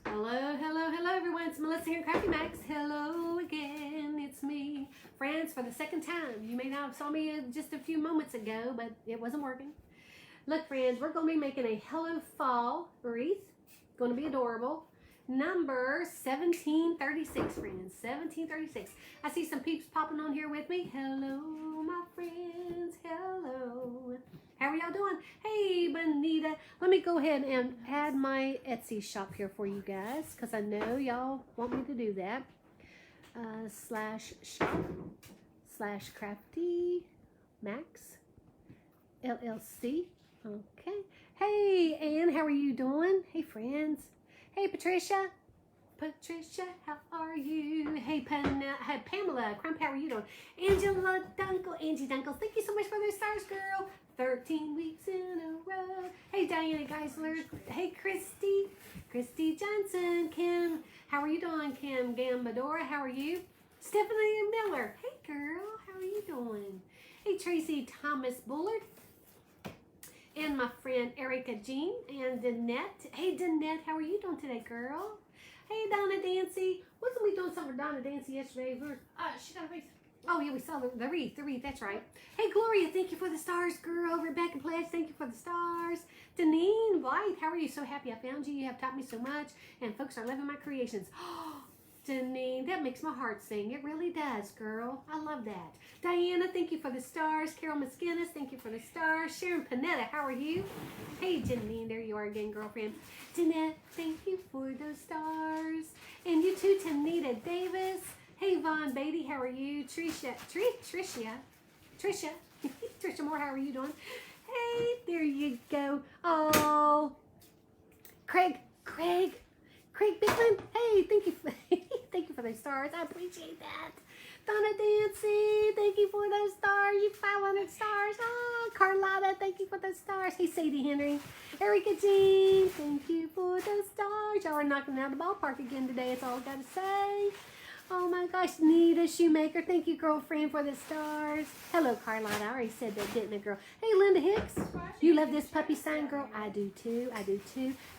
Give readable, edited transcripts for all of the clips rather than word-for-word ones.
Hello, hello, hello everyone. It's Melissa here in Craftymacs. Hello again. It's me. Friends, for the second time. You may not have saw me just a few moments ago, but it wasn't working. Look, friends, we're going to be making a Hello Fall wreath. Going to be adorable. Number 1736, friends. 1736. I see some peeps popping on here with me. Hello, my friends. Hello. How are y'all doing? Hey, Bonita. Let me go ahead and add my Etsy shop here for you guys, because I know y'all want me to do that. /shop/Craftymacs LLC. Okay. Hey, Ann, how are you doing? Hey, friends. Hey, Patricia. Patricia, how are you? Hey, Pamela, Crump, how are you doing? Angela Dunkel, Angie Dunkles, thank you so much for those stars, girl. 13 weeks in a row. Hey, Diana Geisler. Hey, Christy Johnson. Kim, how are you doing? Kim Gambadora, how are you? Stephanie Miller. Hey, girl, how are you doing? Hey, Tracy Thomas Bullard. And my friend Erica Jean and Danette. Hey, Danette, how are you doing today, girl? Hey, Donna Dancy. Wasn't we doing something for Donna Dancy yesterday? She got a wreath. Oh, yeah, we saw the wreath, that's right. Hey, Gloria, thank you for the stars, girl. Rebecca Pledge, thank you for the stars. Deneen White, how are you? So happy I found you. You have taught me so much, and folks are loving my creations. Oh, Deneen, that makes my heart sing. It really does, girl. I love that. Diana, thank you for the stars. Carol Maskinnis, thank you for the stars. Sharon Panetta, how are you? Hey, Janine, there you are again, girlfriend. Jeanette, thank you for those stars. And you too, Tanita Davis. Hey, Vaughn Beatty, how are you? Tricia Moore, how are you doing? Hey, there you go. Oh, Craig Bigman. Hey, thank you for those stars. I appreciate that. Donna Dancy, thank you for those stars. You 500 stars. Oh, Carlotta, thank you for those stars. Hey, Sadie Henry. Erica Jean, thank you for those stars. Y'all are knocking out the ballpark again today. That's all I got to say. Oh my gosh, Nita Shoemaker, thank you, girlfriend, for the stars. Hello, Carlotta. I already said that, didn't I, girl? Hey, Linda Hicks. You love this puppy sign, girl? I do too.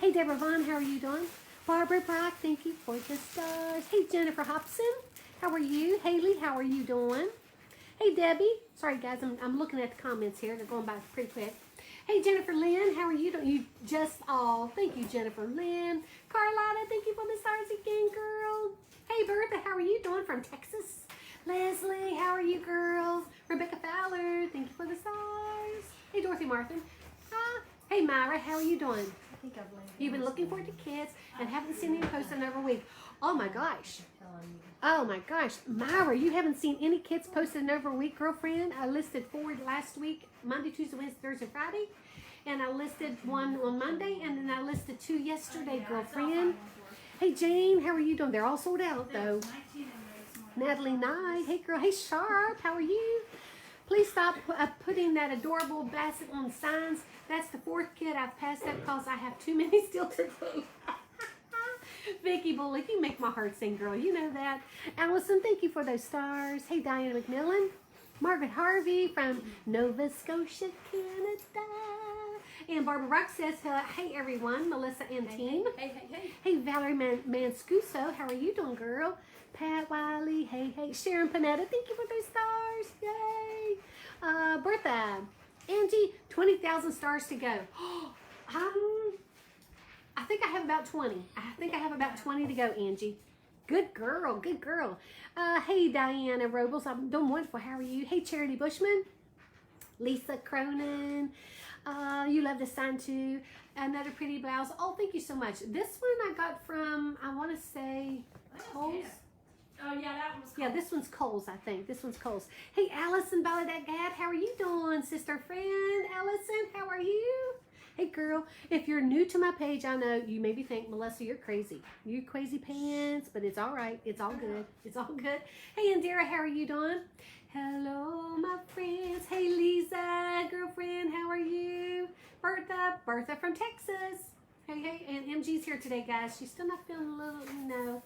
Hey, Deborah Vaughn, how are you doing? Barbara Brock, thank you for the stars. Hey, Jennifer Hobson, how are you? Haley, how are you doing? Hey, Debbie. Sorry, guys, I'm looking at the comments here. They're going by pretty quick. Hey, Jennifer Lynn, how are you doing? You just all. Thank you, Jennifer Lynn. Carlotta, thank you for the stars again, girl. Hey, Bertha, how are you doing from Texas? Leslie, how are you, girls? Rebecca Fowler, thank you for the stars. Hey, Dorothy Martin. Hey, Myra, how are you doing? You've been looking forward to kids and haven't seen any posts in over a week. Oh my gosh. Oh my gosh. Myra, you haven't seen any kids posted in over a week, girlfriend. I listed 4 last week, Monday, Tuesday, Wednesday, Thursday, Friday. And I listed 1 on Monday, and then I listed 2 yesterday, girlfriend. Hey, Jane, how are you doing? They're all sold out, though. Natalie Nye. Hey, girl. Hey, Sharp, how are you? Please stop putting that adorable basset on signs. That's the 4th kid I've passed up because I have too many still to do. Vicky Bullock, you make my heart sing, girl. You know that. Allison, thank you for those stars. Hey, Diana McMillan. Margaret Harvey from Nova Scotia, Canada. And Barbara Rock says, hey, everyone. Melissa and team. Hey, Valerie Manscuso, how are you doing, girl? Pat Wiley, hey. Sharon Panetta, thank you for those stars. Yay. Bertha. Angie, 20,000 stars to go. I think I have about 20. I think I have about 20 to go, Angie. Good girl. Hey, Diana Robles, I'm doing wonderful. How are you? Hey, Charity Bushman. Lisa Cronin. You love the sign too. Another pretty blouse. Oh, thank you so much. This one I got from, I want to say, Kohl's. Oh, yeah, that one's Kohl's. Yeah, this one's Kohl's, I think. This one's Kohl's. Hey, Allison Balladette Gad, how are you doing, sister friend? Allison, how are you? Hey, girl, if you're new to my page, I know you maybe think, Melissa, you're crazy. You crazy pants, but it's all right. It's all good. It's all good. Hey, Indira, how are you doing? Hello, my friends. Hey, Lisa, girlfriend, how are you? Bertha from Texas. Hey, and MG's here today, guys. She's still not feeling a little,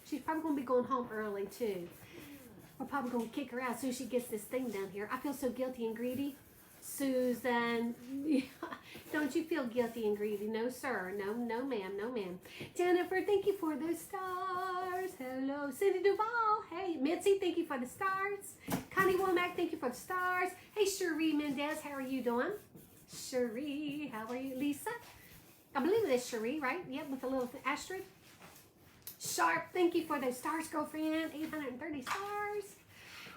she's probably going to be going home early, too. We're probably going to kick her out as soon as she gets this thing down here. I feel so guilty and greedy. Susan, don't you feel guilty and greedy? No, sir. No, no, ma'am. No, ma'am. Jennifer, thank you for those stars. Hello. Cindy Duval. Hey. Mitzi, thank you for the stars. Connie Womack, thank you for the stars. Hey, Cherie Mendez, how are you doing? Cherie, how are you? Lisa, I believe it is Cherie, right? Yep, with a little asterisk. Sharp, thank you for those stars, girlfriend. 830 stars.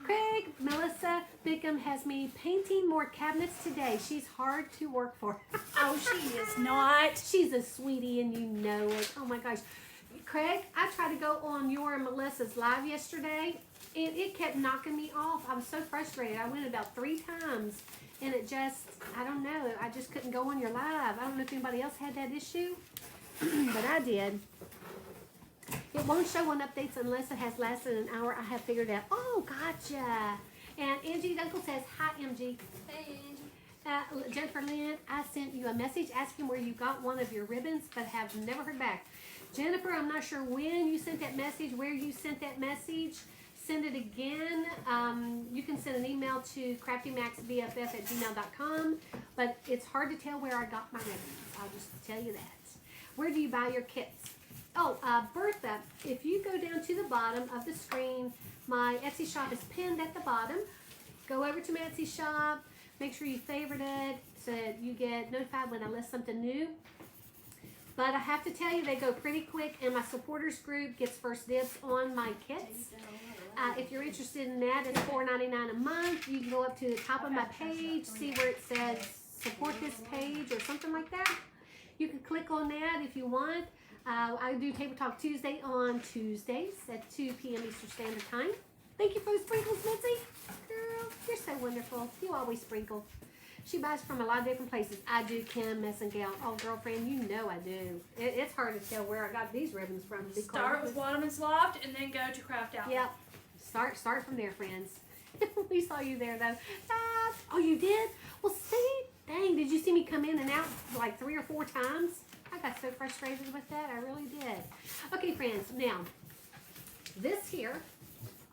Craig, Melissa Bickham has me painting more cabinets today. She's hard to work for. Oh, she is not. She's a sweetie and you know it. Oh my gosh. Craig, I tried to go on your and Melissa's live yesterday and it kept knocking me off. I was so frustrated. I went about 3 times and it just, I don't know, I just couldn't go on your live. I don't know if anybody else had that issue, but I did. It won't show on updates unless it has lasted an hour. I have figured out. Oh, gotcha. And Angie Dunkel says, hi, MG. Hey, Angie. Jennifer Lynn, I sent you a message asking where you got one of your ribbons, but have never heard back. Jennifer, I'm not sure when you sent that message, where you sent that message. Send it again. You can send an email to craftymacsbff@gmail.com, but it's hard to tell where I got my ribbons. I'll just tell you that. Where do you buy your kits? Oh, Bertha, if you go down to the bottom of the screen, my Etsy shop is pinned at the bottom. Go over to my Etsy shop. Make sure you favorite it so that you get notified when I list something new. But I have to tell you, they go pretty quick, and my supporters group gets first dibs on my kits. If you're interested in that, it's $4.99 a month. You can go up to the top of my page, see where it says support this page or something like that. You can click on that if you want. I do Table Talk Tuesday on Tuesdays at 2 p.m. Eastern Standard Time. Thank you for the sprinkles, Mitzi. Girl, you're so wonderful. You always sprinkle. She buys from a lot of different places. I do, Kim, Messingale. Oh, girlfriend, you know I do. It's hard to tell where I got these ribbons from. Start with Waterman's Loft and then go to Craft Outlet. Yep. Start from there, friends. We saw you there, though. Oh, you did? Well, see? Dang, did you see me come in and out like 3 or 4 times? I got so frustrated with that. I really did. Okay, friends. Now, this here.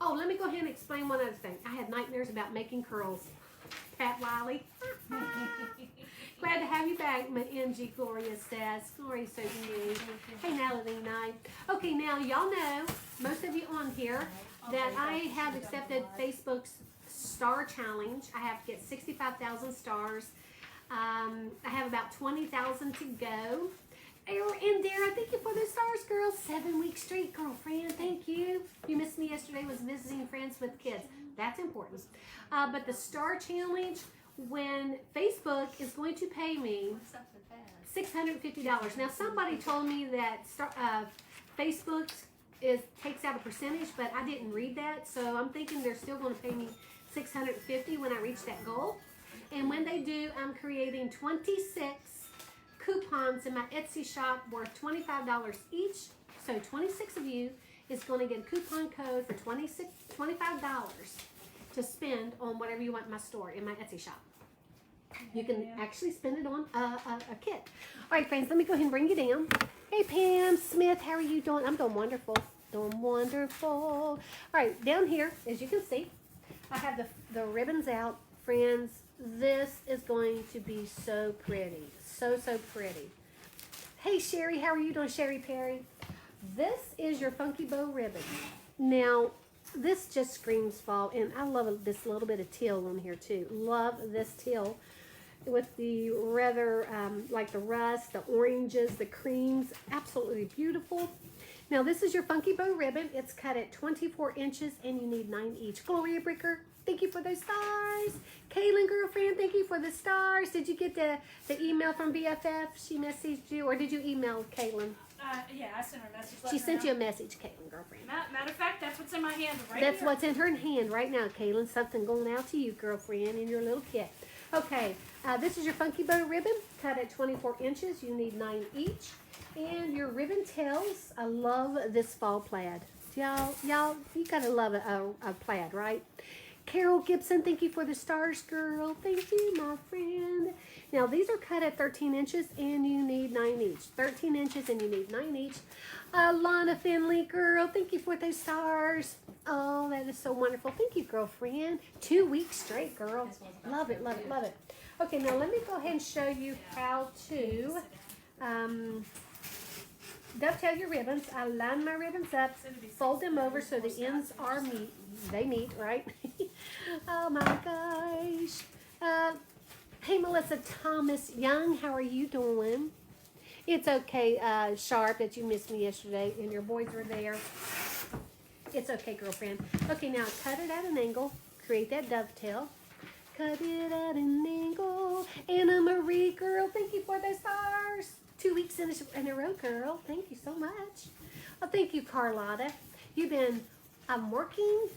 Oh, let me go ahead and explain one other thing. I had nightmares about making curls. Pat Wiley. Glad to have you back, my MG Gloria says. Gloria's so unique. Hey, Natalie Knight. Okay, now, y'all know, most of you on here, that I have accepted Facebook's star challenge. I have to get 65,000 stars. I have about 20,000 to go. And Dara, thank you for the stars, girl. 7-week streak, girlfriend. Thank you. You missed me yesterday. Was visiting friends with kids. That's important. But the star challenge, when Facebook is going to pay me $650. Now, somebody told me that Facebook takes out a percentage, but I didn't read that, so I'm thinking they're still going to pay me $650 when I reach that goal. And when they do, I'm creating 26 coupons in my Etsy shop worth $25 each. So 26 of you is going to get a coupon code for $25 to spend on whatever you want in my store, in my Etsy shop. You can actually spend it on a kit. All right, friends, let me go ahead and bring you down. Hey, Pam Smith, how are you doing? I'm doing wonderful. Doing wonderful. All right, down here, as you can see, I have the ribbons out. Friends, this is going to be so pretty. So pretty. Hey, Sherry, how are you doing, Sherry Perry? This is your Funky Bow ribbon. Now, this just screams fall, and I love this little bit of teal on here, too. Love this teal with the rather, like the rust, the oranges, the creams. Absolutely beautiful. Now, this is your Funky Bow ribbon. It's cut at 24 inches, and you need 9 each. Gloria Bricker, thank you for those stars. Kaylin, girlfriend, thank you for the stars. Did you get the email from BFF? She messaged you, or did you email Kaylin? Yeah, I sent her a message. She sent you a message, Kaylin, girlfriend. Matter of fact, that's what's in my hand right That's here. what's in her hand right now, Kaylin. Something going out to you, girlfriend, in your little kit. Okay, this is your Funky Bow ribbon, cut at 24 inches. You need 9 each. And your ribbon tails. I love this fall plaid. Y'all, you gotta love a plaid, right? Carol Gibson, thank you for the stars, girl. Thank you, my friend. Now, these are cut at 13 inches, and you need 9 each. 13 inches, and you need 9 each. Lana Finley, girl, thank you for those stars. Oh, that is so wonderful. Thank you, girlfriend. 2 weeks straight, girl. Love it, love it, love it. Okay, now let me go ahead and show you how to dovetail your ribbons. I line my ribbons up, fold them over so the ends are they meet, right? Oh my gosh. Hey, Melissa Thomas Young, how are you doing? It's okay, Sharp, that you missed me yesterday and your boys were there. It's okay, girlfriend. Okay, now cut it at an angle, create that dovetail. Cut it at an angle. Anna Marie, girl, thank you for the stars. 2 weeks in a row, girl. Thank you so much. Oh, thank you, Carlotta. You've been working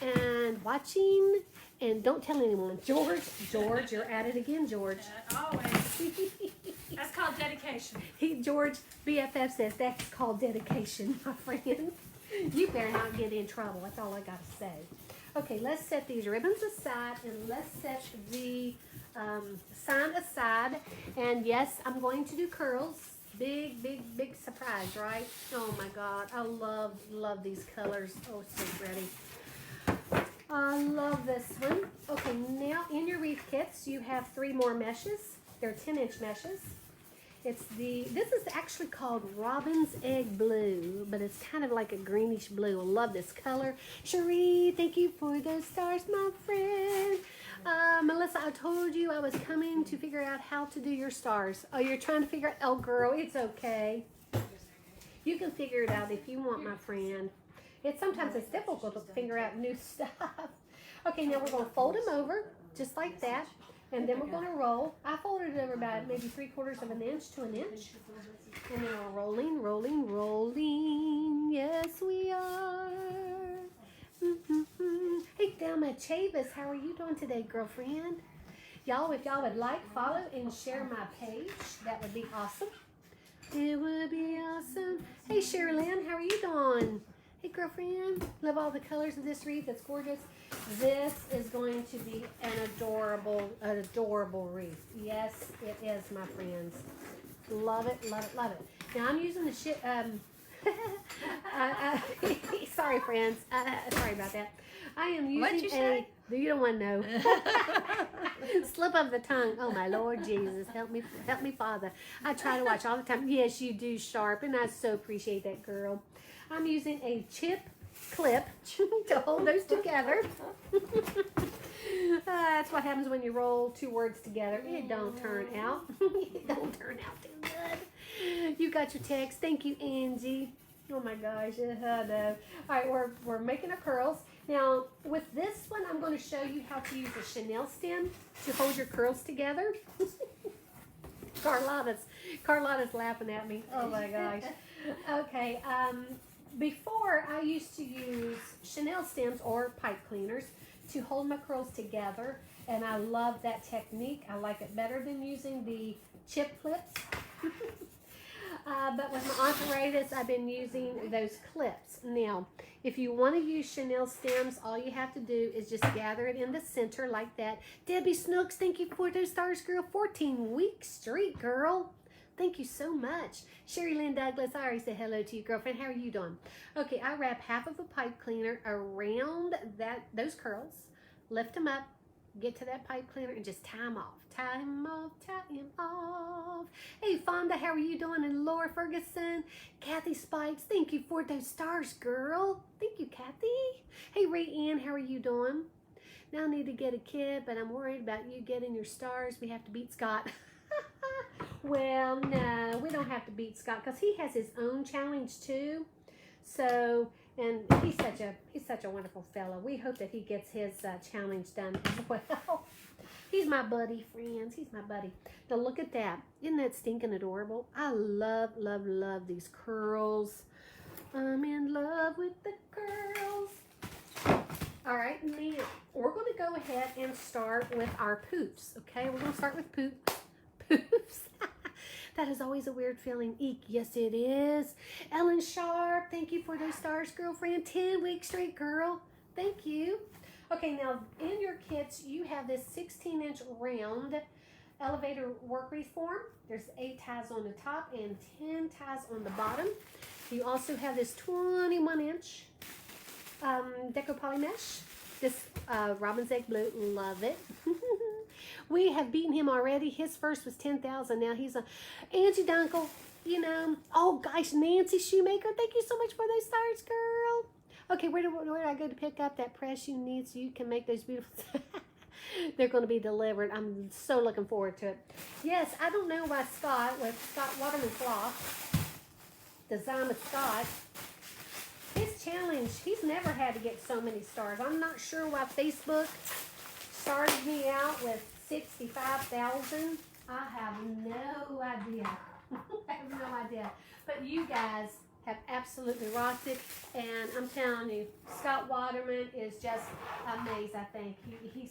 and watching, and don't tell anyone. George, you're at it again, George. Always. That's called dedication. George, BFF says that's called dedication, my friend. You better not get in trouble. That's all I got to say. Okay, let's set these ribbons aside, and let's set the sign aside. And yes, I'm going to do curls. Big, big, big surprise, right? Oh my God, I love these colors. Oh, so pretty. I love this one. Okay, now in your wreath kits, you have 3 more meshes. They're 10-inch meshes. This is actually called Robin's Egg Blue, but it's kind of like a greenish blue. I love this color. Cherie, thank you for those stars, my friend. Melissa, I told you I was coming to figure out how to do your stars. Oh, you're trying to figure out, oh girl, it's okay. You can figure it out if you want, my friend. Sometimes it's difficult to figure out new stuff. Okay, now we're going to fold them over, just like that. And then we're going to roll. I folded it over about maybe 3/4 of an inch to an inch. And then we're rolling, rolling, rolling. Yes, we are. Hey, Thelma Chavis, how are you doing today, girlfriend? Y'all, if y'all would like, follow and share my page, that would be awesome. It would be awesome. Hey, Sherilyn, how are you doing? Hey, girlfriend. Love all the colors of this wreath. It's gorgeous. This is going to be an adorable wreath. Yes, it is, my friends. Love it, love it, love it. Now, I'm using the sorry, friends. Sorry about that. I am using What'd you say? You don't want to know. Slip of the tongue. Oh, my Lord Jesus. Help me, Father. I try to watch all the time. Yes, you do, Sharp, and I so appreciate that, girl. I'm using a chip clip to hold those together. That's what happens when you roll 2 words together. It don't turn out. It don't turn out too good. You got your text. Thank you, Angie. Oh my gosh. I know. All right, we're making our curls. Now, with this one, I'm going to show you how to use a chenille stem to hold your curls together. Carlotta's laughing at me. Oh my gosh. Okay. Before, I used to use chenille stems or pipe cleaners to hold my curls together, and I love that technique. I like it better than using the chip clips. But with my arthritis, I've been using those clips. Now, if you want to use chenille stems, all you have to do is just gather it in the center like that. Debbie Snooks, thank you for those stars, girl. 14 weeks straight, girl. Thank you so much. Sherry Lynn Douglas, I already said hello to you, girlfriend. How are you doing? Okay, I wrap half of a pipe cleaner around those curls, lift them up, get to that pipe cleaner, and just tie them off. Tie them off, tie them off. Hey, Fonda, how are you doing? And Laura Ferguson, Kathy Spikes, thank you for those stars, girl. Thank you, Kathy. Hey, Ray Ann, how are you doing? Now I need to get a kid, but I'm worried about you getting your stars. We have to beat Scott. Well, no, we don't have to beat Scott because he has his own challenge too. So, and he's such a wonderful fellow. We hope that he gets his challenge done as well. He's my buddy, friends. He's my buddy. Now look at that. Isn't that stinking adorable? I love, love, love these curls. I'm in love with the curls. All right, now we're going to go ahead and start with our poofs. Okay, we're going to start with poofs. That is always a weird feeling. Eek, yes it is. Ellen Sharp, thank you for those stars, girlfriend. 10 weeks straight, girl. Thank you. Okay, now in your kits, you have this 16-inch round elevator work wreath form. There's 8 ties on the top and 10 ties on the bottom. You also have this 21-inch deco poly mesh. This robin's egg blue, love it. We have beaten him already. His first was 10,000. Now he's a Angie Dunkel. You know, oh gosh, Nancy Shoemaker, thank you so much for those stars, girl. Okay, where do I go to pick up that press you need so you can make those beautiful? They're going to be delivered. I'm so looking forward to it. Yes, I don't know why Scott with Scott Waterman Cloth, Design with Scott, his challenge, he's never had to get so many stars. I'm not sure why Facebook started me out with 65,000. I have no idea. I have no idea. But you guys have absolutely rocked it, and I'm telling you, Scott Waterman is just amazing. I think he's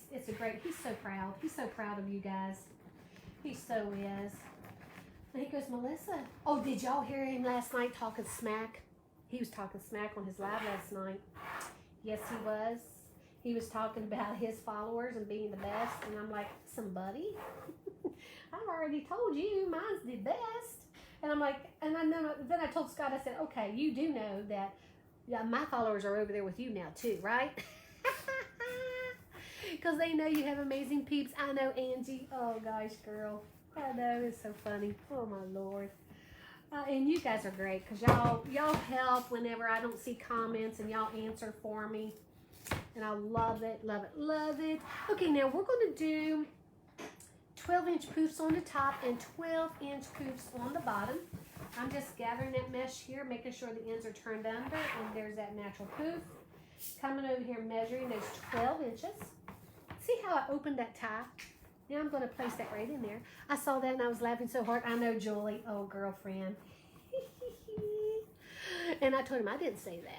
so proud. He's so proud of you guys. He so is. And he goes, Melissa. Oh, did y'all hear him last night talking smack? He was talking smack on his live last night. Yes, he was. He was talking about his followers and being the best, and I'm like, somebody, I've already told you mine's the best. And I'm like, and then I told Scott, I said, okay, you do know that my followers are over there with you now too, right? Because they know you have amazing peeps. I know, Angie. Oh gosh, girl. I know, it's so funny. Oh my Lord. And you guys are great because y'all help whenever I don't see comments, and y'all answer for me. And I love it, love it, love it. Okay, now we're going to do 12-inch poofs on the top and 12-inch poofs on the bottom. I'm just gathering that mesh here, making sure the ends are turned under, and there's that natural poof. Coming over here, measuring those 12 inches. See how I opened that tie? Now I'm going to place that right in there. I saw that and I was laughing so hard. I know, Julie. Oh, girlfriend. And I told him I didn't say that.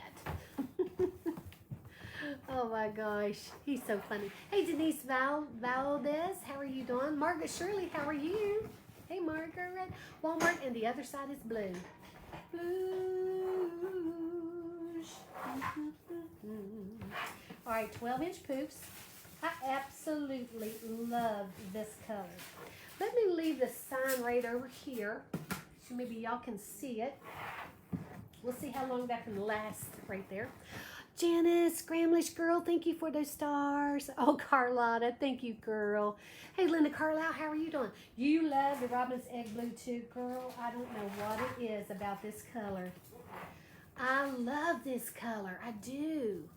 Oh my gosh, he's so funny. Hey, Denise Valdez, how are you doing? Margaret Shirley, how are you? Hey, Margaret. Walmart, and the other side is blue. Blues. All right, 12-inch poofs. I absolutely love this color. Let me leave the sign right over here so maybe y'all can see it. We'll see how long that can last right there. Janice, Scramlish girl, thank you for those stars. Oh, Carlotta, thank you, girl. Hey, Linda Carlisle, how are you doing? You love the Robin's Egg Blue too, girl. I don't know what it is about this color. I love this color. I do.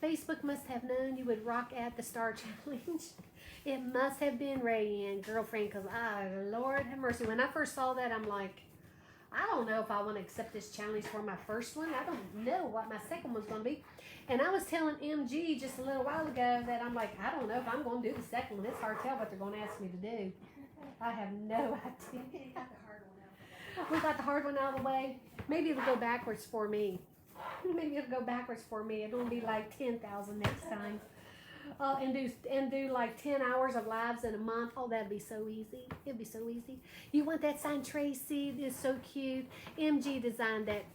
Facebook must have known you would rock at the Star Challenge. It must have been Rayanne, girlfriend, because Lord have mercy. When I first saw that, I'm like, I don't know if I want to accept this challenge for my first one. I don't know what my second one's going to be. And I was telling MG just a little while ago that I'm like, I don't know if I'm going to do the second one. It's hard to tell what they're going to ask me to do. I have no idea. We got the hard one out of the way. Maybe it'll go backwards for me. Maybe it'll go backwards for me. It'll be like 10,000 next time. And do like 10 hours of lives in a month. Oh, that'd be so easy. It'd be so easy. You want that sign, Tracy? It's so cute. MG designed that.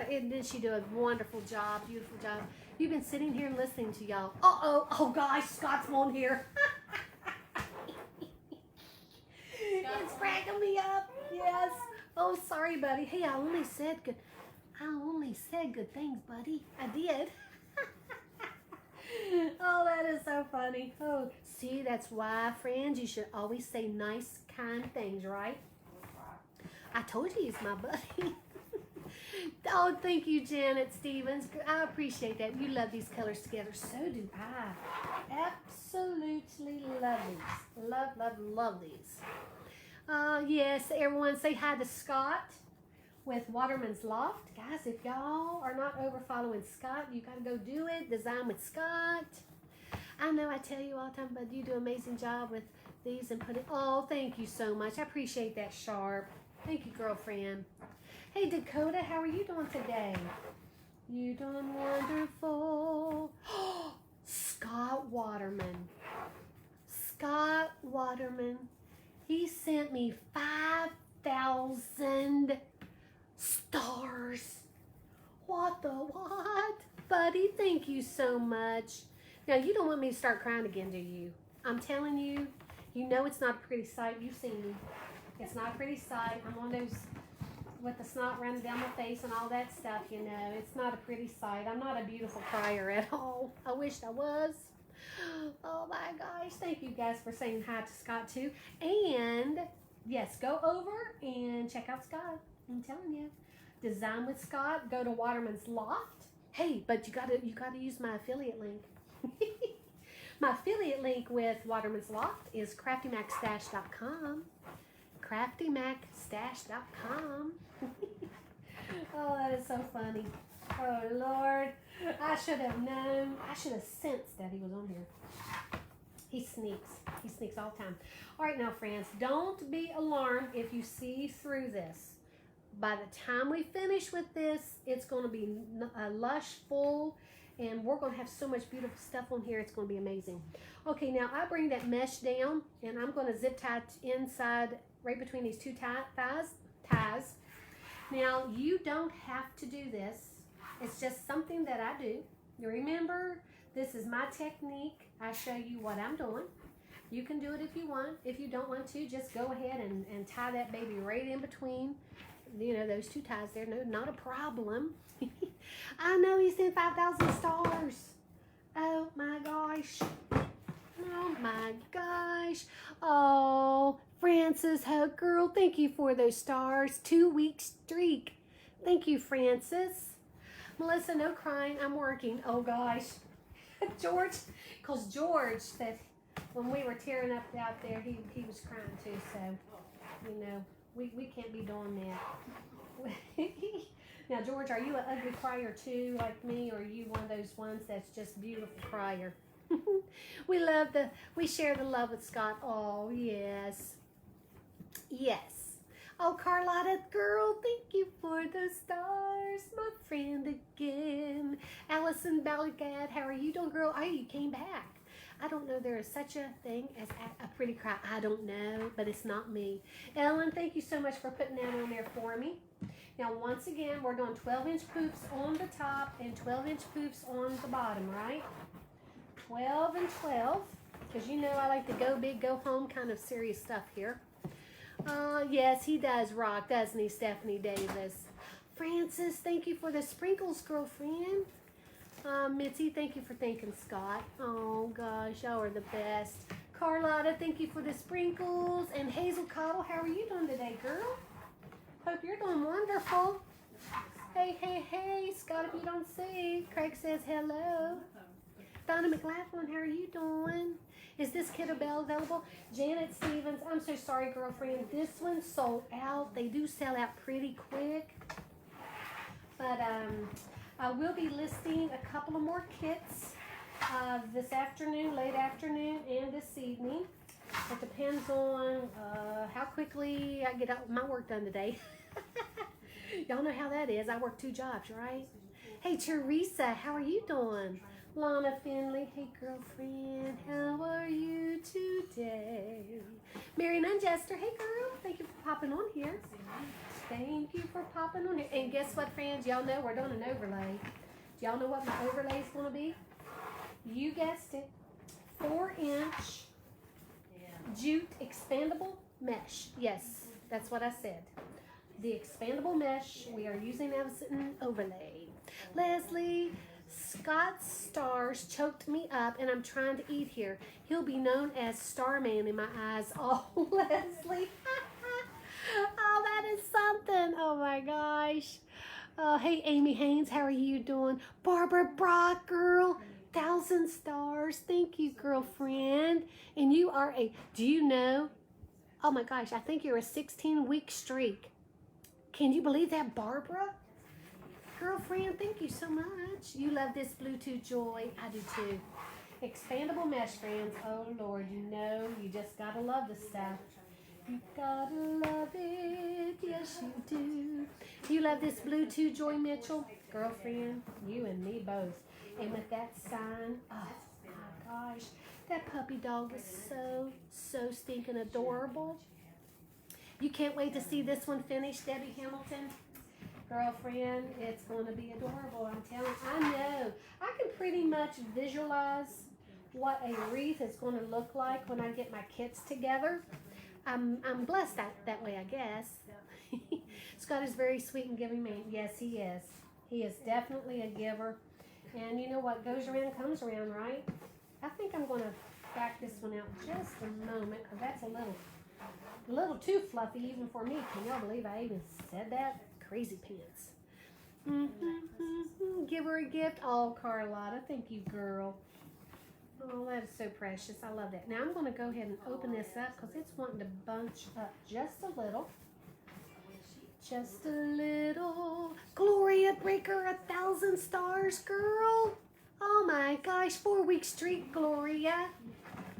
And then she did a wonderful job, beautiful job. You've been sitting here and listening to y'all. Oh gosh, Scott's on here. It's cracking me up. Yes. Oh, sorry, buddy. Hey, I only said good things, buddy. I did. Oh, that is so funny. Oh, see, that's why, friends, you should always say nice, kind things, right? I told you he's my buddy. Oh, thank you, Janet Stevens. I appreciate that. You love these colors together. So do I. Absolutely love these. Love, love, love these. Yes, everyone say hi to Scott with Waterman's Loft. Guys, if y'all are not over following Scott, you got to go do it. Design with Scott. I know I tell you all the time, but you do an amazing job with these and put it. Oh, thank you so much. I appreciate that, Sharp. Thank you, girlfriend. Hey, Dakota, how are you doing today? You doing wonderful. Scott Waterman. Scott Waterman. He sent me 5,000 stars. What the what? Buddy, thank you so much. Now, you don't want me to start crying again, do you? I'm telling you, you know it's not a pretty sight. You've seen me. It's not a pretty sight. I'm one of those with the snot running down my face and all that stuff, you know. It's not a pretty sight. I'm not a beautiful crier at all. I wished I was. Oh my gosh. Thank you guys for saying hi to Scott too. And yes, go over and check out Scott. I'm telling you. Design with Scott. Go to Waterman's Loft. Hey, but you gotta use my affiliate link. My affiliate link with Waterman's Loft is craftymacsstash.com. craftymacsstash.com. Oh, that is so funny. Oh, Lord. I should have known. I should have sensed that he was on here. He sneaks. He sneaks all the time. All right, now, friends, don't be alarmed if you see through this. By the time we finish with this, it's going to be lush, full, and we're going to have so much beautiful stuff on here. It's going to be amazing. Okay, now I bring that mesh down, and I'm going to zip tie inside right between these two ties. Now, you don't have to do this. It's just something that I do. You remember, this is my technique. I show you what I'm doing. You can do it if you want. If you don't want to, just go ahead and tie that baby right in between, you know, those two ties there. No, not a problem. I know he sent 5,000 stars. Oh my gosh. Oh my gosh. Oh, Francis Hope Girl, thank you for those stars. 2-week streak. Thank you, Francis. Melissa, no crying. I'm working. Oh gosh. George, because George said when we were tearing up out there, he was crying too. So, you know, we can't be doing that. Now, George, are you an ugly crier too, like me, or are you one of those ones that's just beautiful crier? We share the love with Scott. Oh, yes. Yes. Oh, Carlotta, girl, thank you for the stars, my friend again. Allison Balligad, how are you doing, girl? Oh, you came back. I don't know there is such a thing as a pretty cry. I don't know, but it's not me. Ellen, thank you so much for putting that on there for me. Now, once again, we're doing 12-inch poofs on the top and 12-inch poofs on the bottom, right? 12 and 12, because you know I like the go big, go home kind of serious stuff here. Yes, he does rock, doesn't he, Stephanie Davis? Francis, thank you for the sprinkles, girlfriend. Mitzi, thank you for thanking Scott. Oh, gosh, y'all are the best. Carlotta, thank you for the sprinkles. And Hazel Cottle, how are you doing today, girl? Hope you're doing wonderful. Hey, hey, hey, Scott, if you don't see. Craig says hello. Donna McLaughlin, how are you doing? Is this kettlebell available? Janet Stevens, I'm so sorry, girlfriend. This one sold out. They do sell out pretty quick. But I will be listing a couple of more kits this afternoon, late afternoon, and this evening. It depends on how quickly I get my work done today. Y'all know how that is. I work 2 jobs, right? Hey, Teresa, how are you doing? Lana Finley, hey girlfriend, how are you today? Mary Nunchester, hey girl, thank you for popping on here. Thank you for popping on here. And guess what, friends? Y'all know we're doing an overlay. Do y'all know what my overlay is going to be? You guessed it. 4-inch jute expandable mesh. Yes, that's what I said. The expandable mesh we are using as an overlay. Leslie, Scott's stars choked me up and I'm trying to eat here. He'll be known as Starman in my eyes. Oh, Leslie. Oh, that is something. Oh, my gosh. Hey, Amy Haynes, how are you doing? Barbara Brock, girl, 1,000 stars. Thank you, girlfriend. And you are do you know? Oh, my gosh, I think you're a 16-week streak. Can you believe that, Barbara? Girlfriend, thank you so much. You love this Bluetooth joy. I do too. Expandable mesh, friends. Oh, Lord, you know, you just gotta love this stuff. You gotta love it. Yes, you do. You love this Bluetooth joy, Mitchell? Girlfriend, you and me both. And with that sign, oh, my gosh. That puppy dog is so stinking adorable. You can't wait to see this one finish, Debbie Hamilton. Girlfriend, it's going to be adorable. I'm telling you, I know. I can pretty much visualize what a wreath is going to look like when I get my kits together. I'm blessed that way, I guess. Scott is very sweet and giving man. Yes, he is. He is definitely a giver. And you know what goes around comes around, right? I think I'm going to back this one out just a moment, because that's a little too fluffy even for me. Can y'all believe I even said that? Crazy pants. Give her a gift. Oh, Carlotta, thank you, girl. Oh, that is so precious. I love that. Now I'm going to go ahead and open this up because it's wanting to bunch up just a little. Just a little. Gloria Breaker, 1,000 stars, girl. Oh my gosh, 4-week streak, Gloria.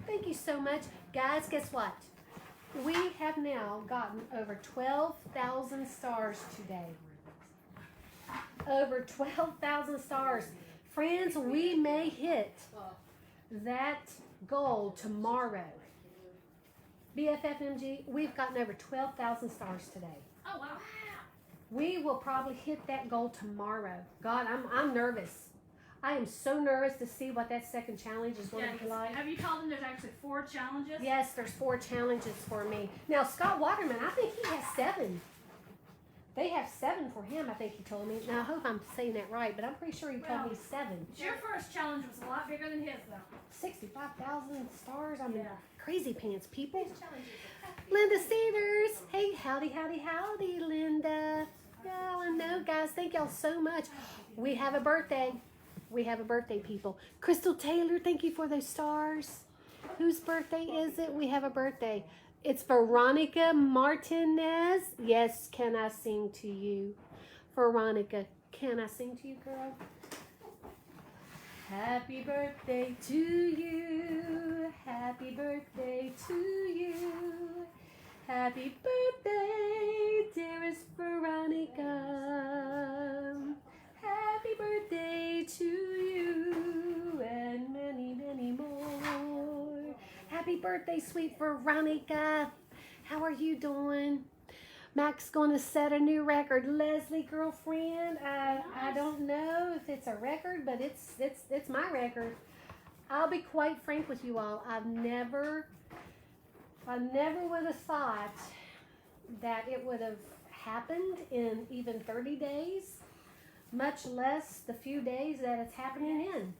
Thank you so much. Guys, guess what? We have now gotten over 12,000 stars today. Over 12,000 stars. Friends, we may hit that goal tomorrow. BFFMG, we've gotten over 12,000 stars today. Oh, wow. We will probably hit that goal tomorrow. God, I'm nervous. I am so nervous to see what that second challenge is going to be like. Have you told them there's actually 4 challenges? Yes, there's 4 challenges for me. Now, Scott Waterman, I think he has 7. They have 7 for him, I think he told me. Now, I hope I'm saying that right, but I'm pretty sure he told me 7. Your first challenge was a lot bigger than his, though. 65,000 stars? I mean, Yeah. crazy pants, people. Linda Sanders. Hey, howdy, howdy, howdy, Linda. Yeah, I know, guys. Thank y'all so much. We have a birthday. We have a birthday, people. Crystal Taylor, thank you for those stars. Whose birthday is it? We have a birthday. It's Veronica Martinez. Yes, can I sing to you? Veronica, can I sing to you, girl? Happy birthday to you. Happy birthday to you. Happy birthday, dearest Veronica. Happy birthday to you and many, many more. Happy birthday, sweet Veronica. How are you doing? Mac's going to set a new record. Leslie, girlfriend, I don't know if it's a record, but it's my record. I'll be quite frank with you all. I never would have thought that it would have happened in even 30 days, much less the few days that it's happening in.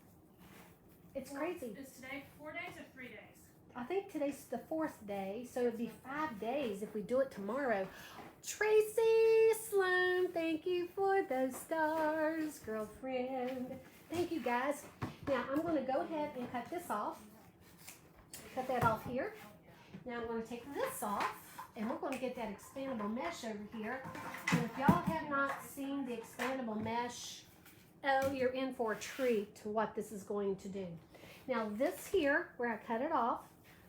It's crazy. Is today 4 days or 3 days? I think today's the 4th day, so it'd be 5 days if we do it tomorrow. Tracy Sloan, thank you for those stars, girlfriend. Thank you, guys. Now, I'm going to go ahead and cut this off. Cut that off here. Now, I'm going to take this off, and we're going to get that expandable mesh over here. And if y'all have not seen the expandable mesh, oh, you're in for a treat to what this is going to do. Now, this here, where I cut it off,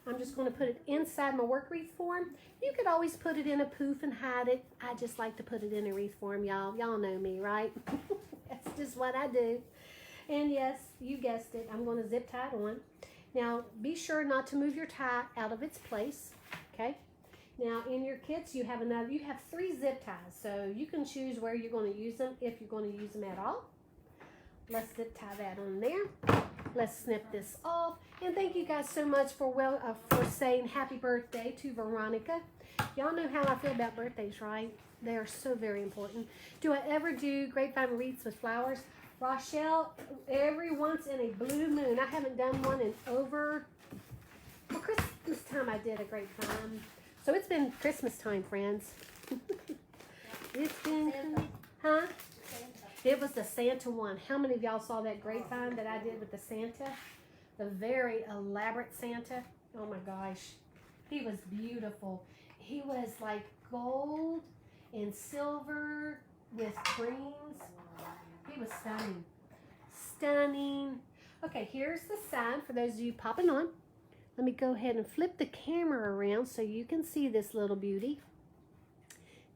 I'm just going to put it inside my work wreath form. You could always put it in a poof and hide it. I just like to put it in a wreath form, y'all. Y'all know me, right? That's just what I do. And yes, you guessed it, I'm going to zip tie it on. Now, be sure not to move your tie out of its place, okay? Now, in your kits, you have 3 zip ties, so you can choose where you're going to use them, if you're going to use them at all. Let's zip tie that on there. Let's snip this off. And thank you guys so much for saying happy birthday to Veronica. Y'all know how I feel about birthdays, right? They are so very important. Do I ever do grapevine wreaths with flowers? Rochelle, every once in a blue moon. I haven't done one in over, well, Christmas time I did a grapevine. So it's been Christmas time, friends. It's been, huh? It was the Santa one. How many of y'all saw that grapevine that I did with the Santa? The very elaborate Santa. Oh my gosh. He was beautiful. He was like gold and silver with greens. He was stunning. Stunning. Okay, here's the sign for those of you popping on. Let me go ahead and flip the camera around so you can see this little beauty.